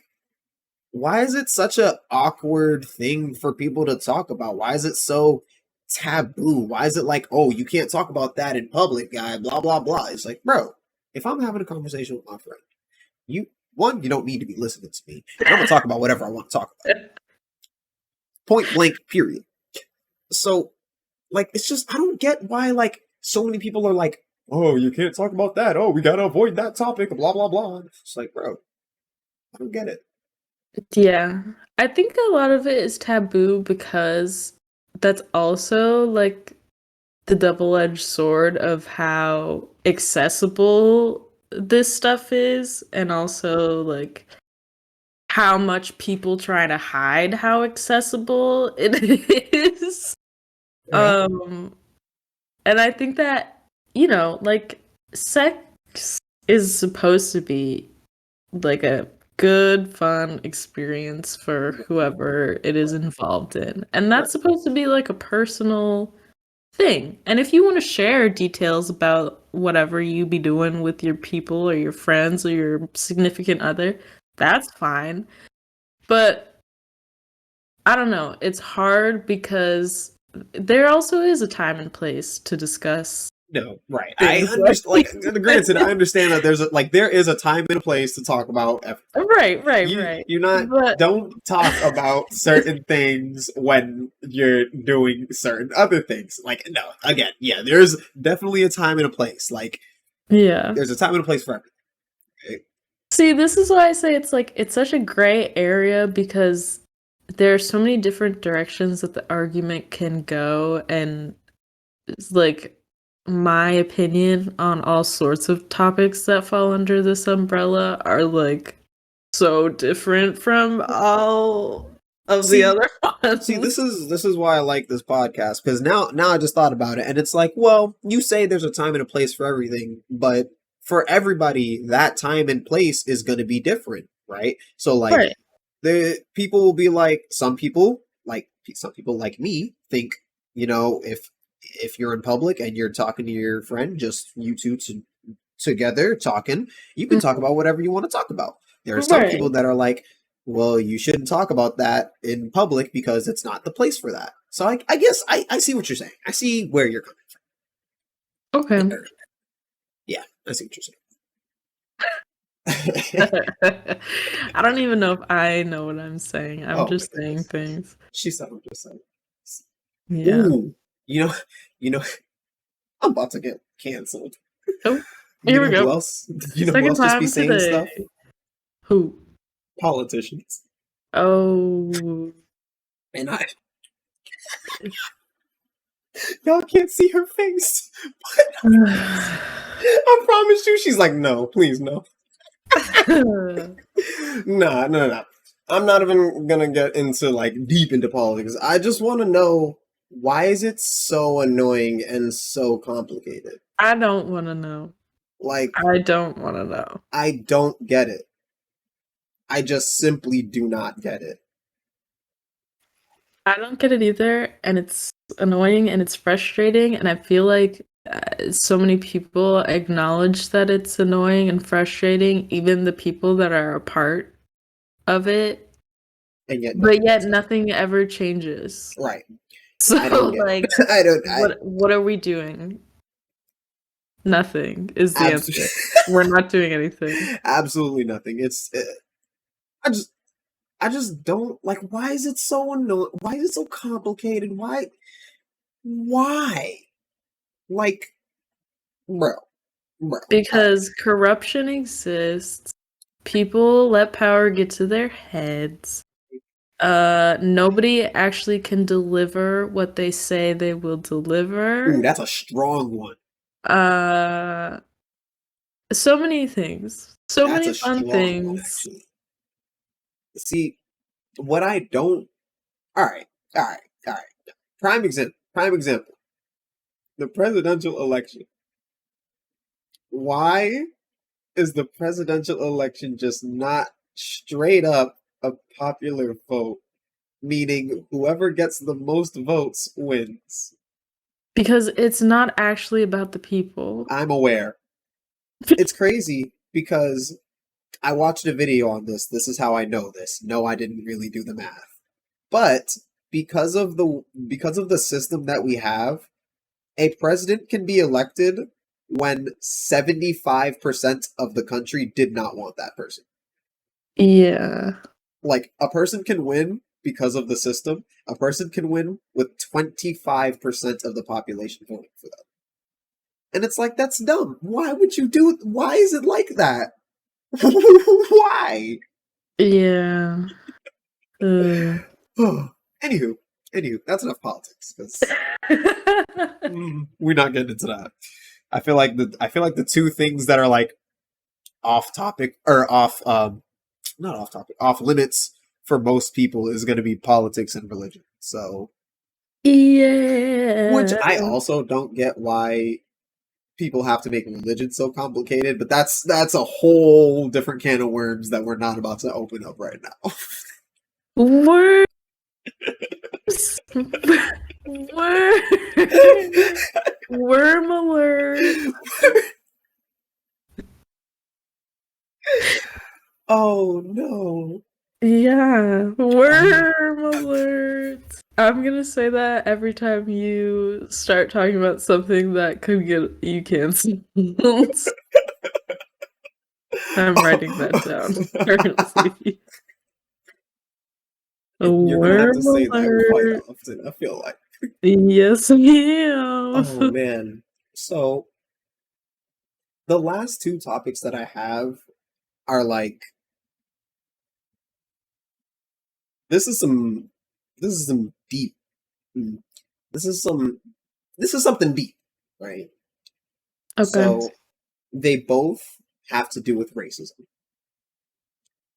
why is it such a awkward thing for people to talk about? Why is it so taboo? Why is it like, oh, you can't talk about that in public, guy, blah, blah, blah? It's like, bro, if I'm having a conversation with my friend, you don't need to be listening to me. And I'm gonna talk about whatever I want to talk about. Point blank, period. So, like, it's just I don't get why like so many people are like, oh, you can't talk about that. Oh, we gotta avoid that topic. Blah blah blah. It's like, bro, I don't get it. Yeah. I think a lot of it is taboo because that's also like the double-edged sword of how accessible this stuff is, and also like how much people try to hide how accessible it is. Yeah. Um, and I think that, like, sex is supposed to be like a good, fun experience for whoever it is involved in. And Right. that's supposed to be like a personal thing. And if you want to share details about whatever you be doing with your people or your friends or your significant other, that's fine. But I don't know. It's hard because there also is a time and place to discuss No, right. I things like understand. Like, granted, I understand that there is a time and a place to talk about right, right, you. right. You not But don't talk about certain things when you're doing certain other things. Like, no, again, yeah, there's definitely a time and a place. Like, yeah. there's a time and a place for everything. Right? See, this is why I say it's like it's such a gray area because there are so many different directions that the argument can go, and it's like my opinion on all sorts of topics that fall under this umbrella are like so different from all of the See, other See, ones. this is why I like this podcast because now I just thought about it and it's like, well, you say there's a time and a place for everything, but for everybody, that time and place is going to be different, right? So like, Right. the people will be like, some people like me think, if you're in public and you're talking to your friend, just you two together talking, you can talk about whatever you want to talk about. There are some Right. people that are like, well, you shouldn't talk about that in public because it's not the place for that. So I guess I see what you're saying. I see where you're coming Okay. from. Yeah, I see what you're saying. I don't even know if I know what I'm saying. I'm Oh my just saying goodness. things. She said I'm just saying. Yeah. Ooh, you know, you know, I'm about to get canceled. Oh, You here we know who go. else? You know who Second else just be time saying today. stuff? Who? Politicians. Oh. And y'all can't see her face, but I promise you, she's like, no, please, no. Nah, no, no, no. I'm not even gonna get into like deep into politics. I just want to know why is it so annoying and so complicated? I don't want to know. Like, I don't want to know. I don't get it. I just simply do not get it. I don't get it either, and it's annoying and it's frustrating, and I feel like so many people acknowledge that it's annoying and frustrating, even the people that are a part of it, and yet but nothing yet gets done. nothing ever changes. Right. So, I don't get like, it. I don't. I what are we doing? Nothing is the absolutely, answer. We're not doing anything. absolutely nothing. I just, I just don't like. Why is it so annoying? Why is it so complicated? Why? Like, bro, bro. All right. Because corruption exists. People let power get to their heads. Nobody actually can deliver what they say they will Ooh, deliver. that's a strong one. Uh, so many things. So That's many a fun strong one, things. actually. See, what I don't. All right, all right, all right. Prime example. Prime example. The presidential election. Why is the presidential election just not straight up a popular vote, meaning whoever gets the most votes wins? Because it's not actually about the people. I'm aware. It's crazy because I watched a video on this. This is how I know this. No, I didn't really do the math. But because of the system that we have, a president can be elected when 75% of the country did not want that person. Yeah. Like a person can win because of the system. A person can win with 25% of the population voting for them. And it's like that's dumb. Why would you do it? Why is it like that? Why? Yeah. Uh. anywho, anywho, that's enough politics because we're not getting into that. I feel like the two things that are like off topic or off not off topic, off limits for most people is going to be politics and religion. So, which Yeah. I also don't get why people have to make religion so complicated, but that's a whole different can of worms that we're not about to open up right now. Worms. Worm. Worm alert. Oh no. Yeah. Oh. Worm alert. I'm gonna say that every time you start talking about something that could get you canceled. I'm writing that down currently. A You're gonna have to worm say that quite alert. often, I feel like. Yes, I am. Oh man. So the last two topics that I have are like this is some this is some deep mm, this is some this is something deep, right? Okay. So they both have to do with racism.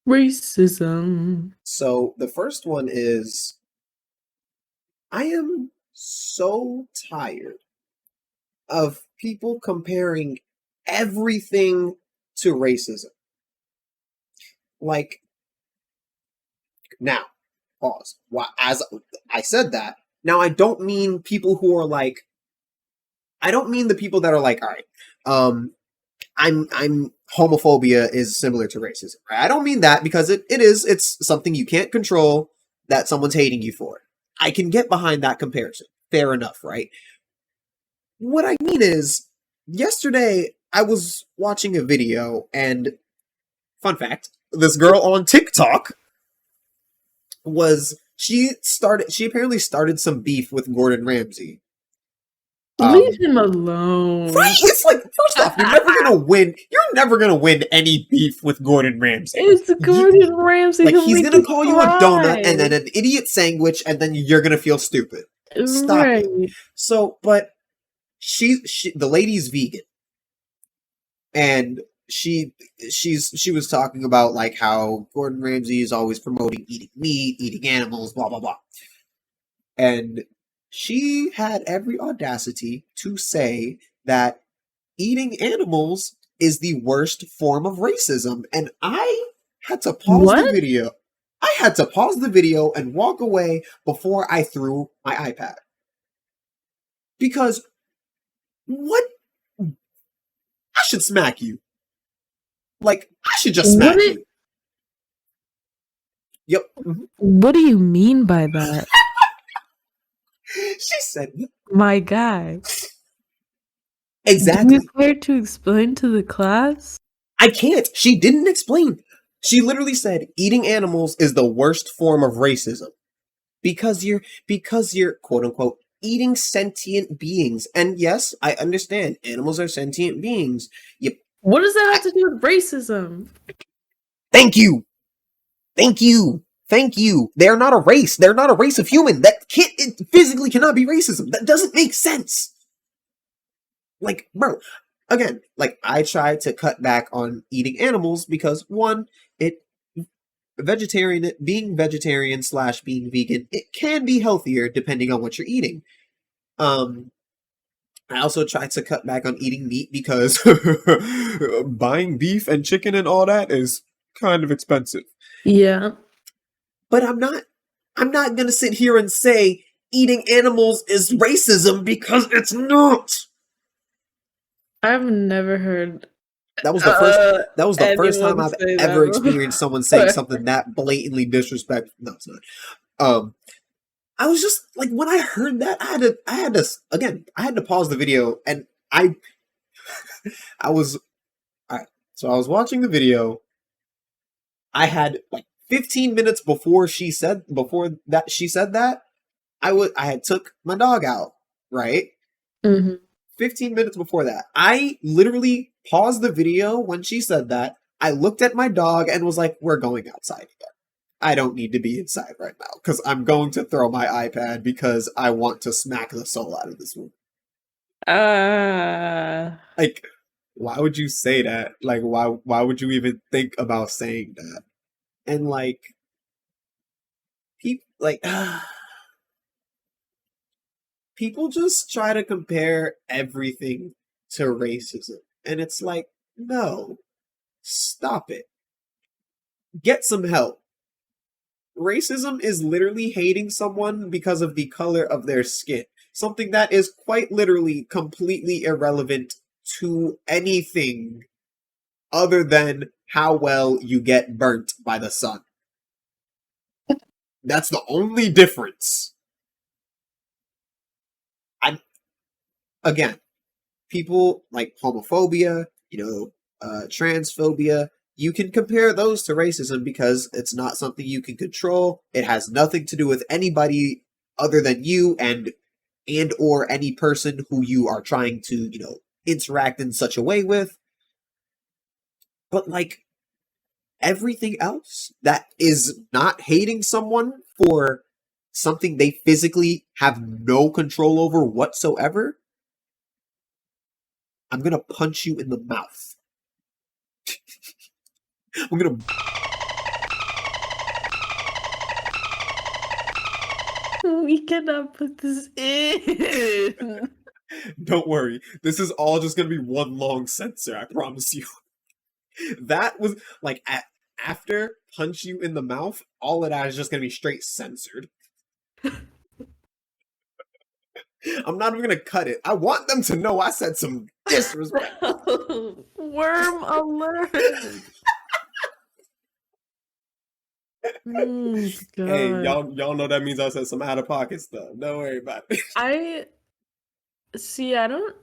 Racism. So the first one is I am so tired of people comparing everything to racism. Like now, pause. Well, as I said that, now I don't mean people who are like I don't mean the people that are like, all right, I'm homophobia is similar to racism. Right? I don't mean that because it's something you can't control that someone's hating you for. I can get behind that comparison. Fair enough, right? What I mean is, yesterday I was watching a video, and fun fact, this girl on TikTok she apparently started some beef with Gordon Ramsay. Leave Um, him alone. right? It's like first off, you're never gonna win. You're never gonna win any beef with Gordon Ramsay. It's Gordon Ramsay. Like He'll he's make gonna you call you a donut and cry. then an idiot sandwich, and then you're gonna feel stupid. Stop it. Right. So, but the lady's vegan, and she was talking about like how Gordon Ramsay is always promoting eating meat, eating animals, blah blah blah. And she had every audacity to say that eating animals is the worst form of racism. And I had to pause the What? video. I had to pause the video and walk away before I threw my iPad. Because What? I should smack you. Like, I should just What smack it, you. Yep. Mhm. what do you mean by that? She said, My guy. Do you exactly. care to explain to the class? I can't. She didn't explain. She literally said eating animals is the worst form of racism because you're quote unquote eating sentient beings. And yes, I understand animals are sentient beings. Yep. What does that I, have to do with racism? thank you. Thank you. Thank you. They're not a race. They're not a race of human. That can't, it physically cannot be racism. That doesn't make sense. Like, bro, again, like I try to cut back on eating animals because one, it vegetarian being vegetarian slash being vegan, it can be healthier depending on what you're eating. Um, I also try to cut back on eating meat because buying beef and chicken and all that is kind of expensive. Yeah. But I'm not gonna sit here and say eating animals is racism because it's not. I've never heard That was the first. uh That was the first time anyone I've say ever that experienced someone saying before. something that blatantly disrespectful. No, it's not. Um, I was just like, when I heard that, I had to pause the video, and I was, all right. So I was watching the video. I had like 15 minutes before that she said that, I had took my dog out, right? Mhm. 15 minutes before that. I literally paused the video when she said that. I looked at my dog and was like, we're going outside again. I don't need to be inside right now because I'm going to throw my iPad because I want to smack the soul out of this woman. Uh, Like, why would you say that? Like, why would you even think about saying that? And like, people like people just try to compare everything to racism, and it's like, no, stop it. Get some help. Racism is literally hating someone because of the color of their skin. Something that is quite literally completely irrelevant to anything other than how well you get burnt by the sun. That's the only difference. I again, people like homophobia, transphobia, you can compare those to racism because it's not something you can control. It has nothing to do with anybody other than you and or any person who you are trying to, interact in such a way with. But like everything else that is not hating someone for something they physically have no control over whatsoever, I'm gonna punch you in the mouth. I'm gonna we cannot put this in. don't worry. This is all just gonna be one long censor, I promise you. That was like after punch you in the mouth, all of that is just gonna be straight censored. I'm not even gonna cut it. I want them to know I said some disrespect. Worm alert. Hey, God. y'all know that means I said some out of pocket stuff. Don't worry about it. I see, I don't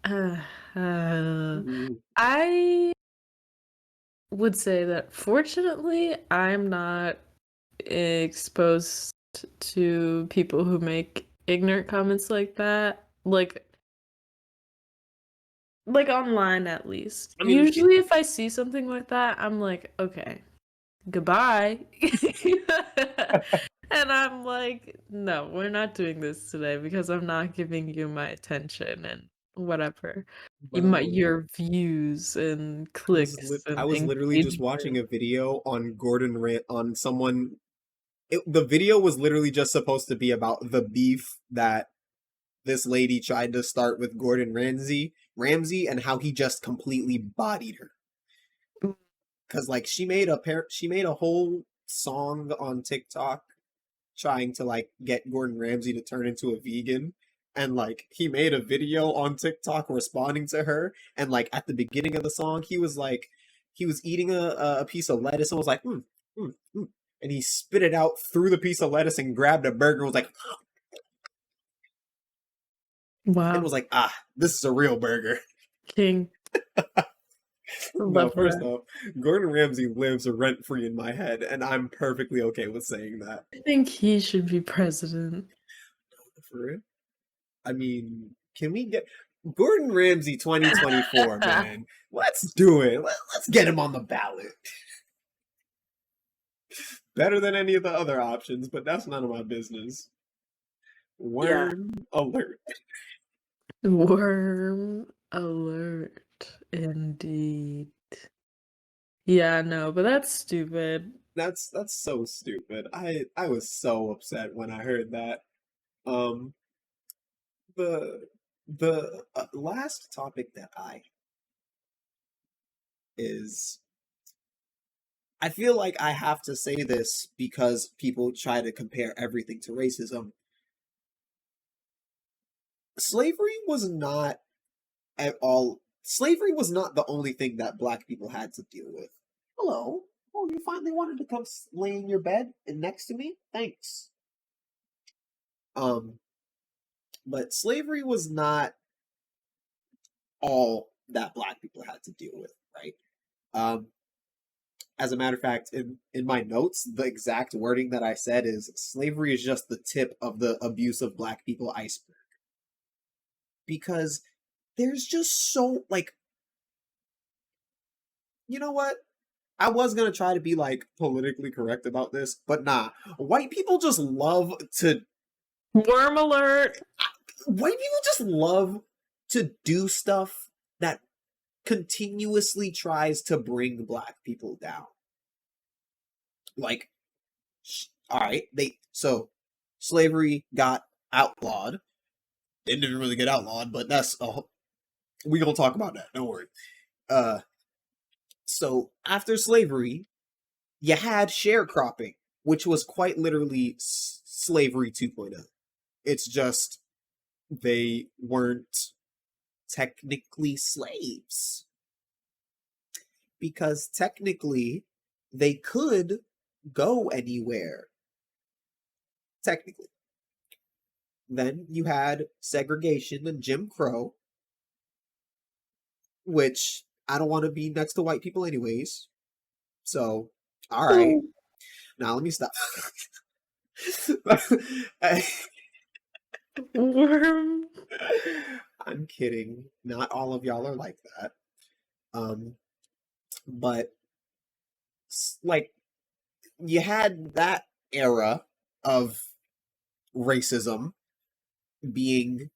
uh, Mhm. I would say that fortunately I'm not exposed to people who make ignorant comments like that. Like online at least. I mean, Usually if I see something like that, I'm like, okay, goodbye. And I'm like, no, we're not doing this today because I'm not giving you my attention and whatever. bro, Your views and clicks I and was literally just watching engagement. a video on on someone. The video was literally just supposed to be about the beef that this lady tried to start with Gordon Ramsay, and how he just completely bodied her. Cause like she made a whole song on TikTok trying to like get Gordon Ramsay to turn into a vegan, and like he made a video on TikTok responding to her, and like at the beginning of the song, he was like he was eating a piece of lettuce and was like, mm, mm, and he spit it out through the piece of lettuce and grabbed a burger and was like, and Wow. was like, ah, this is a real burger. King. No, Love first that. off, Gordon Ramsay lives rent free in my head, and I'm perfectly okay with saying that. I think he should be president. For real. I mean, can we get Gordon Ramsay 2024, man? Let's do it. Let's get him on the ballot. Better than any of the other options, but that's none of my business. Yeah. Worm alert. Worm alert. Indeed. Yeah, no, but that's stupid. That's so stupid. I was so upset when I heard that. Um, the last topic that I is I feel like I have to say this because people try to compare everything to racism. Slavery was not at all. Slavery was not the only thing that black people had to deal with. Hello. Oh, you finally wanted to come lay in your bed and next to me? Thanks. Um, but slavery was not all that black people had to deal with, right? Um, as a matter of fact, in my notes, the exact wording that I said is slavery is just the tip of the abuse of black people iceberg. Because there's just so, like, you know what? I was gonna try to be like politically correct about this, but nah. White people just love to Worm alert. white people just love to do stuff that continuously tries to bring black people down. Like, all right, they so slavery got outlawed. It didn't really get outlawed, but that's we gonna talk about that. Don't worry. Uh, so after slavery, you had sharecropping, which was quite literally slavery 2.0. It's just they weren't technically slaves because technically they could go anywhere. Technically. Then you had segregation and Jim Crow, which I don't want to be next to white people anyways. So, all right. Now let me stop. Worm. I'm kidding. Not all of y'all are like that. Um, but like you had that era of racism being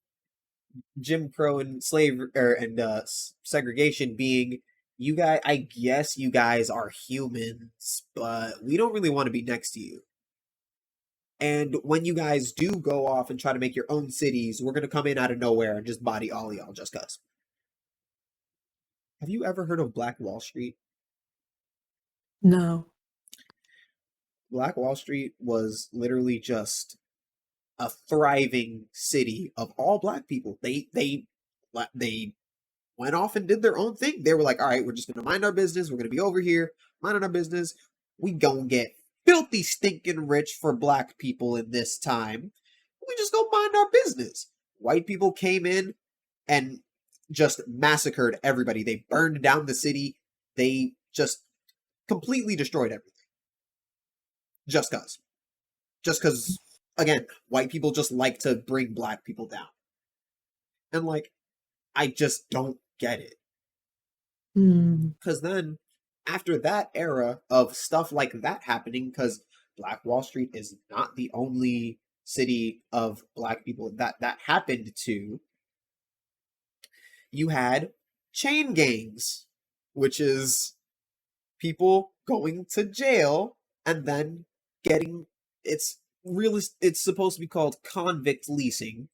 Jim Crow and slave and segregation being you guys. I guess you guys are humans, but we don't really want to be next to you. And when you guys do go off and try to make your own cities, we're gonna come in out of nowhere and just body all y'all just cause. Have you ever heard of Black Wall Street? No. Black Wall Street was literally just a thriving city of all black people. They went off and did their own thing. They were like, all right, we're just gonna mind our business. We're gonna be over here minding our business. We gonna get filthy stinking rich for black people in this time. We just go mind our business. White people came in and just massacred everybody. They burned down the city. They just completely destroyed everything. Just cause. Just cause again, white people just like to bring black people down. And like, I just don't get it. Hmm. Because then, after that era of stuff like that happening, because Black Wall Street is not the only city of black people that happened to, you had chain gangs, which is people going to jail and then getting it's supposed to be called convict leasing.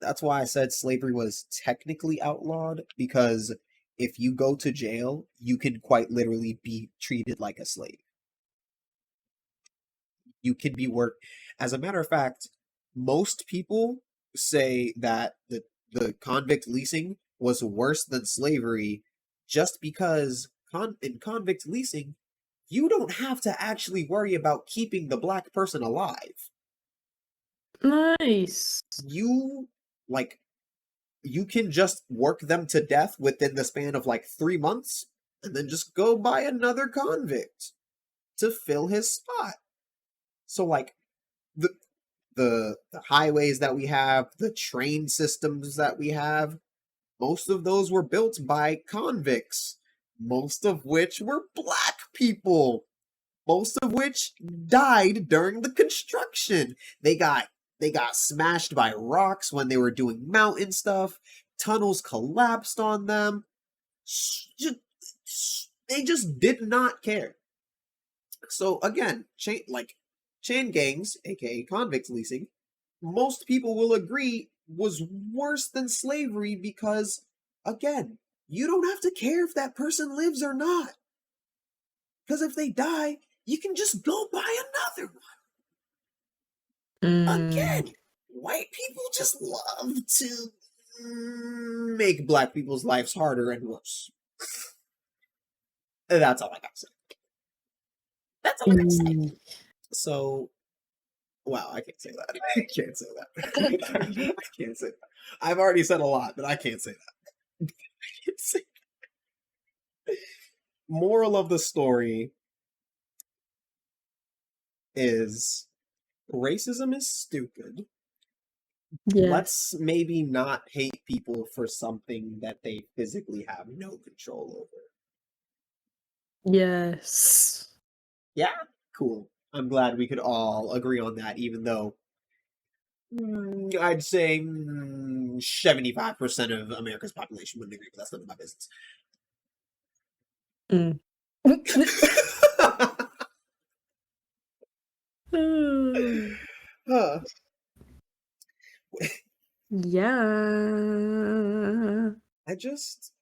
That's why I said slavery was technically outlawed because if you go to jail, you can quite literally be treated like a slave. You can be worked. As a matter of fact, most people say that the convict leasing was worse than slavery just because in convict leasing, you don't have to actually worry about keeping the black person alive. Nice. You like you can just work them to death within the span of like 3 months and then just go buy another convict to fill his spot. So like the the highways that we have, the train systems that we have, most of those were built by convicts, most of which were black people, most of which died during the construction. They got smashed by rocks when they were doing mountain stuff. Tunnels collapsed on them. They just did not care. So again, chain gangs, aka convict leasing, most people will agree was worse than slavery because, again, you don't have to care if that person lives or not. Because if they die, you can just go buy another one. Mm. Again, white people just love to make black people's lives harder and worse. That's all I gotta say. That's all I gotta say. Mm. So, wow, I can't say that. I can't say that. I can't say that. I've already said a lot, but I can't say that. I can't say Moral of the story is racism is stupid. Yes. Let's maybe not hate people for something that they physically have no control over. Yes. Yeah, cool. I'm glad we could all agree on that, even though I'd say 75% of America's population wouldn't agree, but that's none of my business. Mm. Huh. Yeah. I just,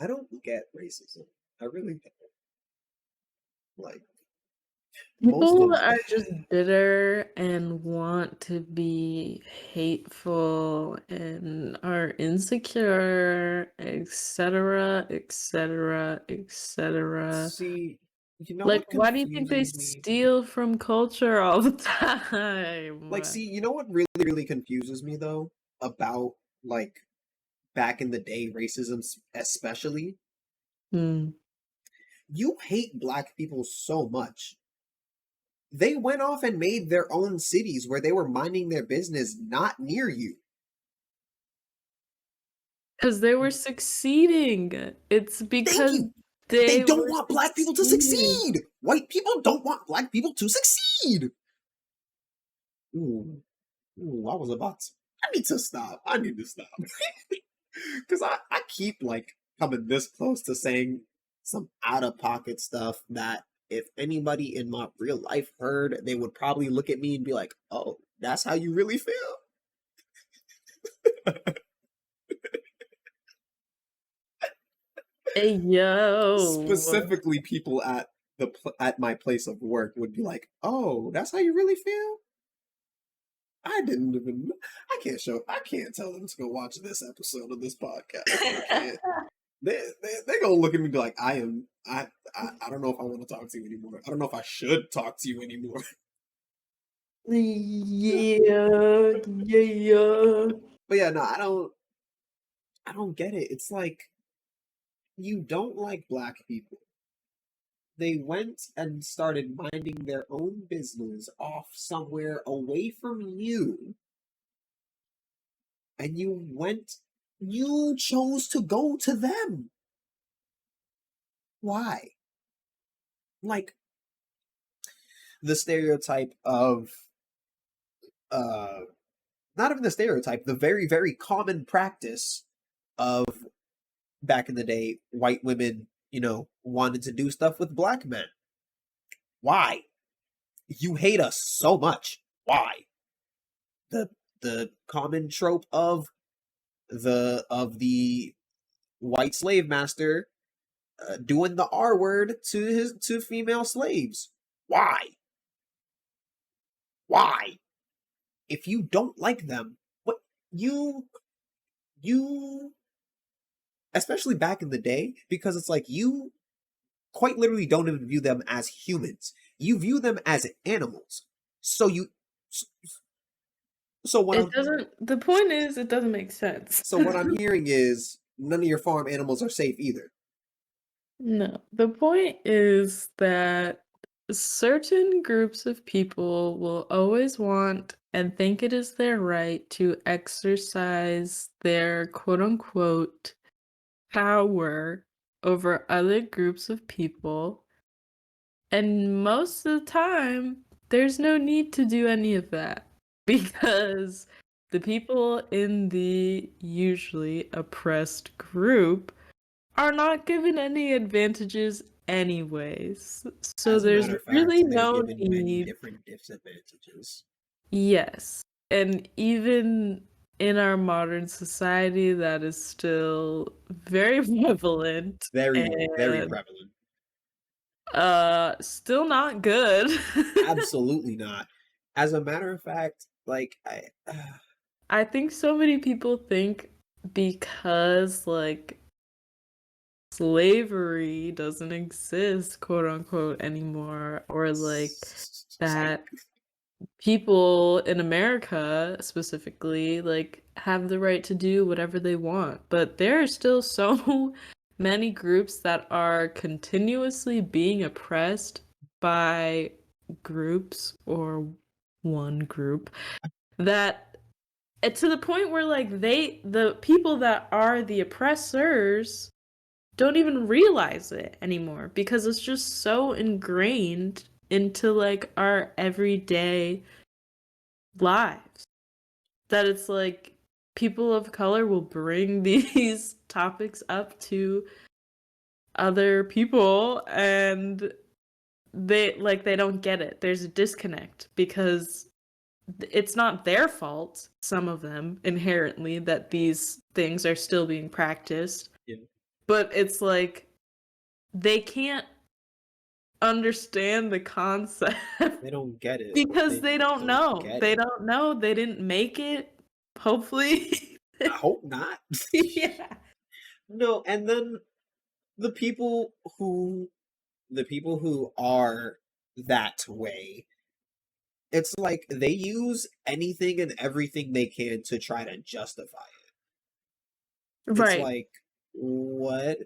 I don't get racism. I really don't. Like, most People of are just bitter and want to be hateful and are insecure, etc., etc., etc. see, you know Like, what why do you think they confuses me? steal from culture all the time? You know what really confuses me though about like back in the day racism especially? Hmm. You hate black people so much. They went off and made their own cities where they were minding their business not near you. Because they were succeeding. It's Thank because you. They they don't were want black people to succeeding. succeed. White people don't want black people to succeed. Ooh, I was about to. I need to stop. I need to stop. Because I keep like coming this close to saying some out of pocket stuff that if anybody in my real life heard, they would probably look at me and be like, oh, that's how you really feel? Hey, yo. Specifically, people at at my place of work would be like, oh, that's how you really feel? I didn't even. I can't tell them to go watch this episode of this podcast. I can't. They gonna look at me and be like, I don't know if I want to talk to you anymore. I don't know if I should talk to you anymore. Yeah, yeah. But yeah, no, I don't get it. It's like you don't like black people. They went and started minding their own business off somewhere away from you, and you chose to go to them. Why? Like the stereotype of uh not even the stereotype, the very, very common practice of back in the day, white women, wanted to do stuff with black men. Why? You hate us so much. Why? The the common trope of the white slave master doing the R word to female slaves. Why? Why? if you don't like them, what you you especially back in the day, because it's like you quite literally don't even view them as humans. You view them as animals. So you so what It I'm doesn't the point is it doesn't make sense. so what I'm hearing is none of your farm animals are safe either. No, the point is that certain groups of people will always want and think it is their right to exercise their quote unquote power over other groups of people. And most of the time, there's no need to do any of that because the people in the usually oppressed group are not given any advantages anyways. So As a there's matter of fact, really they're no given many need. different disadvantages. Yes. And even in our modern society, that is still very prevalent Very, very and prevalent. still not good. Absolutely not. As a matter of fact, like I think so many people think because like slavery doesn't exist, quote unquote, anymore, or like psych. that people in America specifically like have the right to do whatever they want. But there are still so many groups that are continuously being oppressed by groups or one group that to the point where like the people that are the oppressors don't even realize it anymore because it's just so ingrained into like our everyday lives that it's like people of color will bring these topics up to other people and they don't get it. There's a disconnect because it's not their fault, some of them inherently, that these things are still being practiced, Yeah, but it's like they can't understand the concept they don't get it. because They they don't don't know. get They it. don't know. They didn't make it. Hopefully. I hope not. Yeah. No, and then the people who the people who are that way, it's like they use anything and everything they can to try to justify it. It's Right. like what?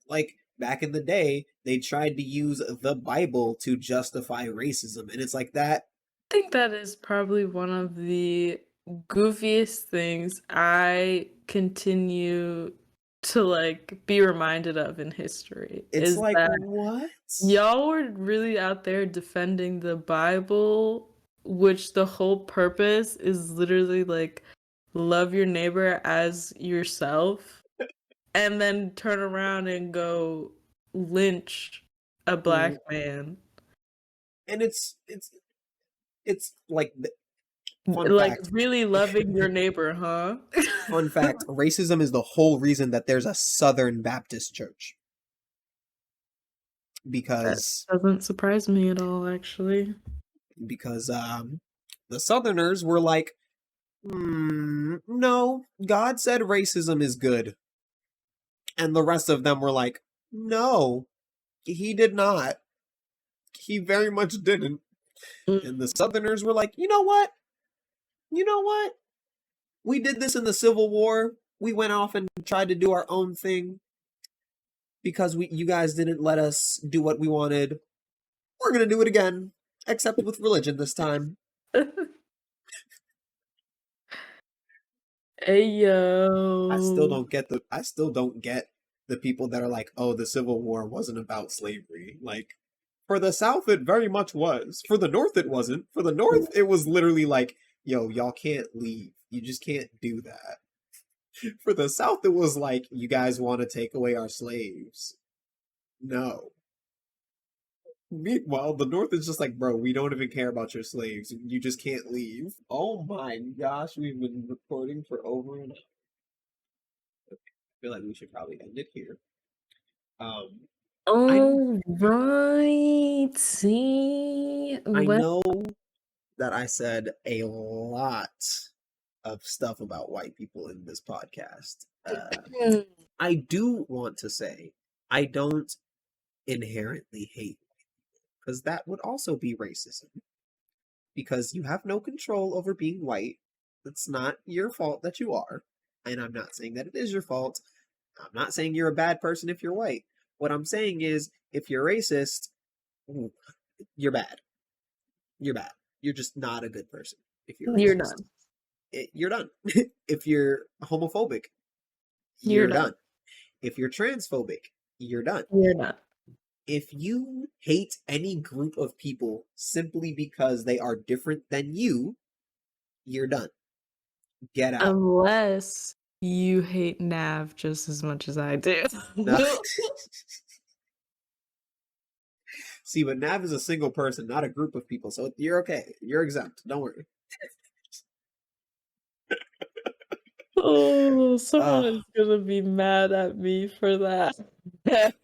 Like back in the day, they tried to use the Bible to justify racism, and it's like that. I think that is probably one of the goofiest things I continue to like be reminded of in history It's is like that what? y'all were really out there defending the Bible, which the whole purpose is literally like love your neighbor as yourself, and then turn around and go lynch a black man. And it's like fun Like fact. really loving your neighbor, huh? Fun fact, racism is the whole reason that there's a Southern Baptist church That because doesn't surprise me at all, actually. because the Southerners were like, no, God said racism is good, and the rest of them were like, no, he did not. He very much didn't. And the Southerners were like, you know what? You know what? We did this in the Civil War. We went off and tried to do our own thing because you guys didn't let us do what we wanted. We're gonna do it again, except with religion this time. Hey yo. I still don't get the people that are like, "Oh, the Civil War wasn't about slavery." Like for the South it very much was. For the North it wasn't. For the North it was literally like, "Yo, y'all can't leave. You just can't do that." For the South it was like, "You guys want to take away our slaves." No. Meanwhile, the North is just like, "Bro, we don't even care about your slaves. You just can't leave." Oh my gosh, we've been recording for over an hour. I feel like we should probably end it here. Um, I All right. See, I well, know that I said a lot of stuff about white people in this podcast. Hmm. I do want to say I don't inherently hate because that would also be racism because you have no control over being white. It's not your fault that you are. And I'm not saying that it is your fault. I'm not saying you're a bad person if you're white. What I'm saying is if you're racist, you're bad. You're bad. You're just not a good person if you're You're racist. done. You're done. If you're homophobic, You're you're done. done. If you're transphobic, you're done. You're done. If you hate any group of people simply because they are different than you're done. Get out. Unless you hate Nav just as much as I do. No. See, but Nav is a single person, not a group of people, so you're okay. You're exempt. Don't worry. Oh, someone Uh, is gonna be mad at me for that.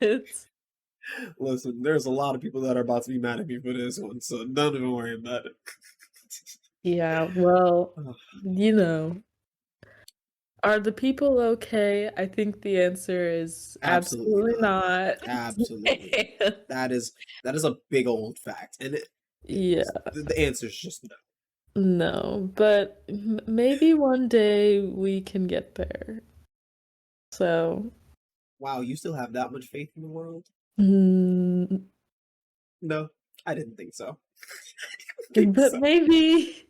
It's, Listen, there's a lot of people that are about to be mad at me for this one, so don't even worry about it. yeah, well, you know, are the people okay? I think the answer is Absolutely absolutely not. not. Absolutely not. That is a big old fact, and Yeah, the answer is just no. no, but maybe one day we can get there. So, Wow, you still have that much faith in the world? mm, No, I didn't think so. I didn't think but so. maybe.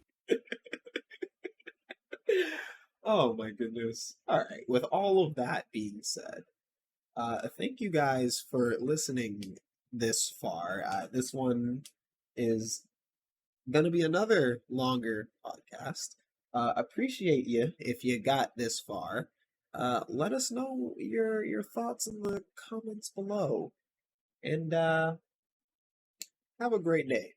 Oh my goodness. All right. With all of that being said, thank you guys for listening this far. This one is going to be another longer podcast. Appreciate you if you got this far. Let us know your thoughts in the comments below, and have a great day.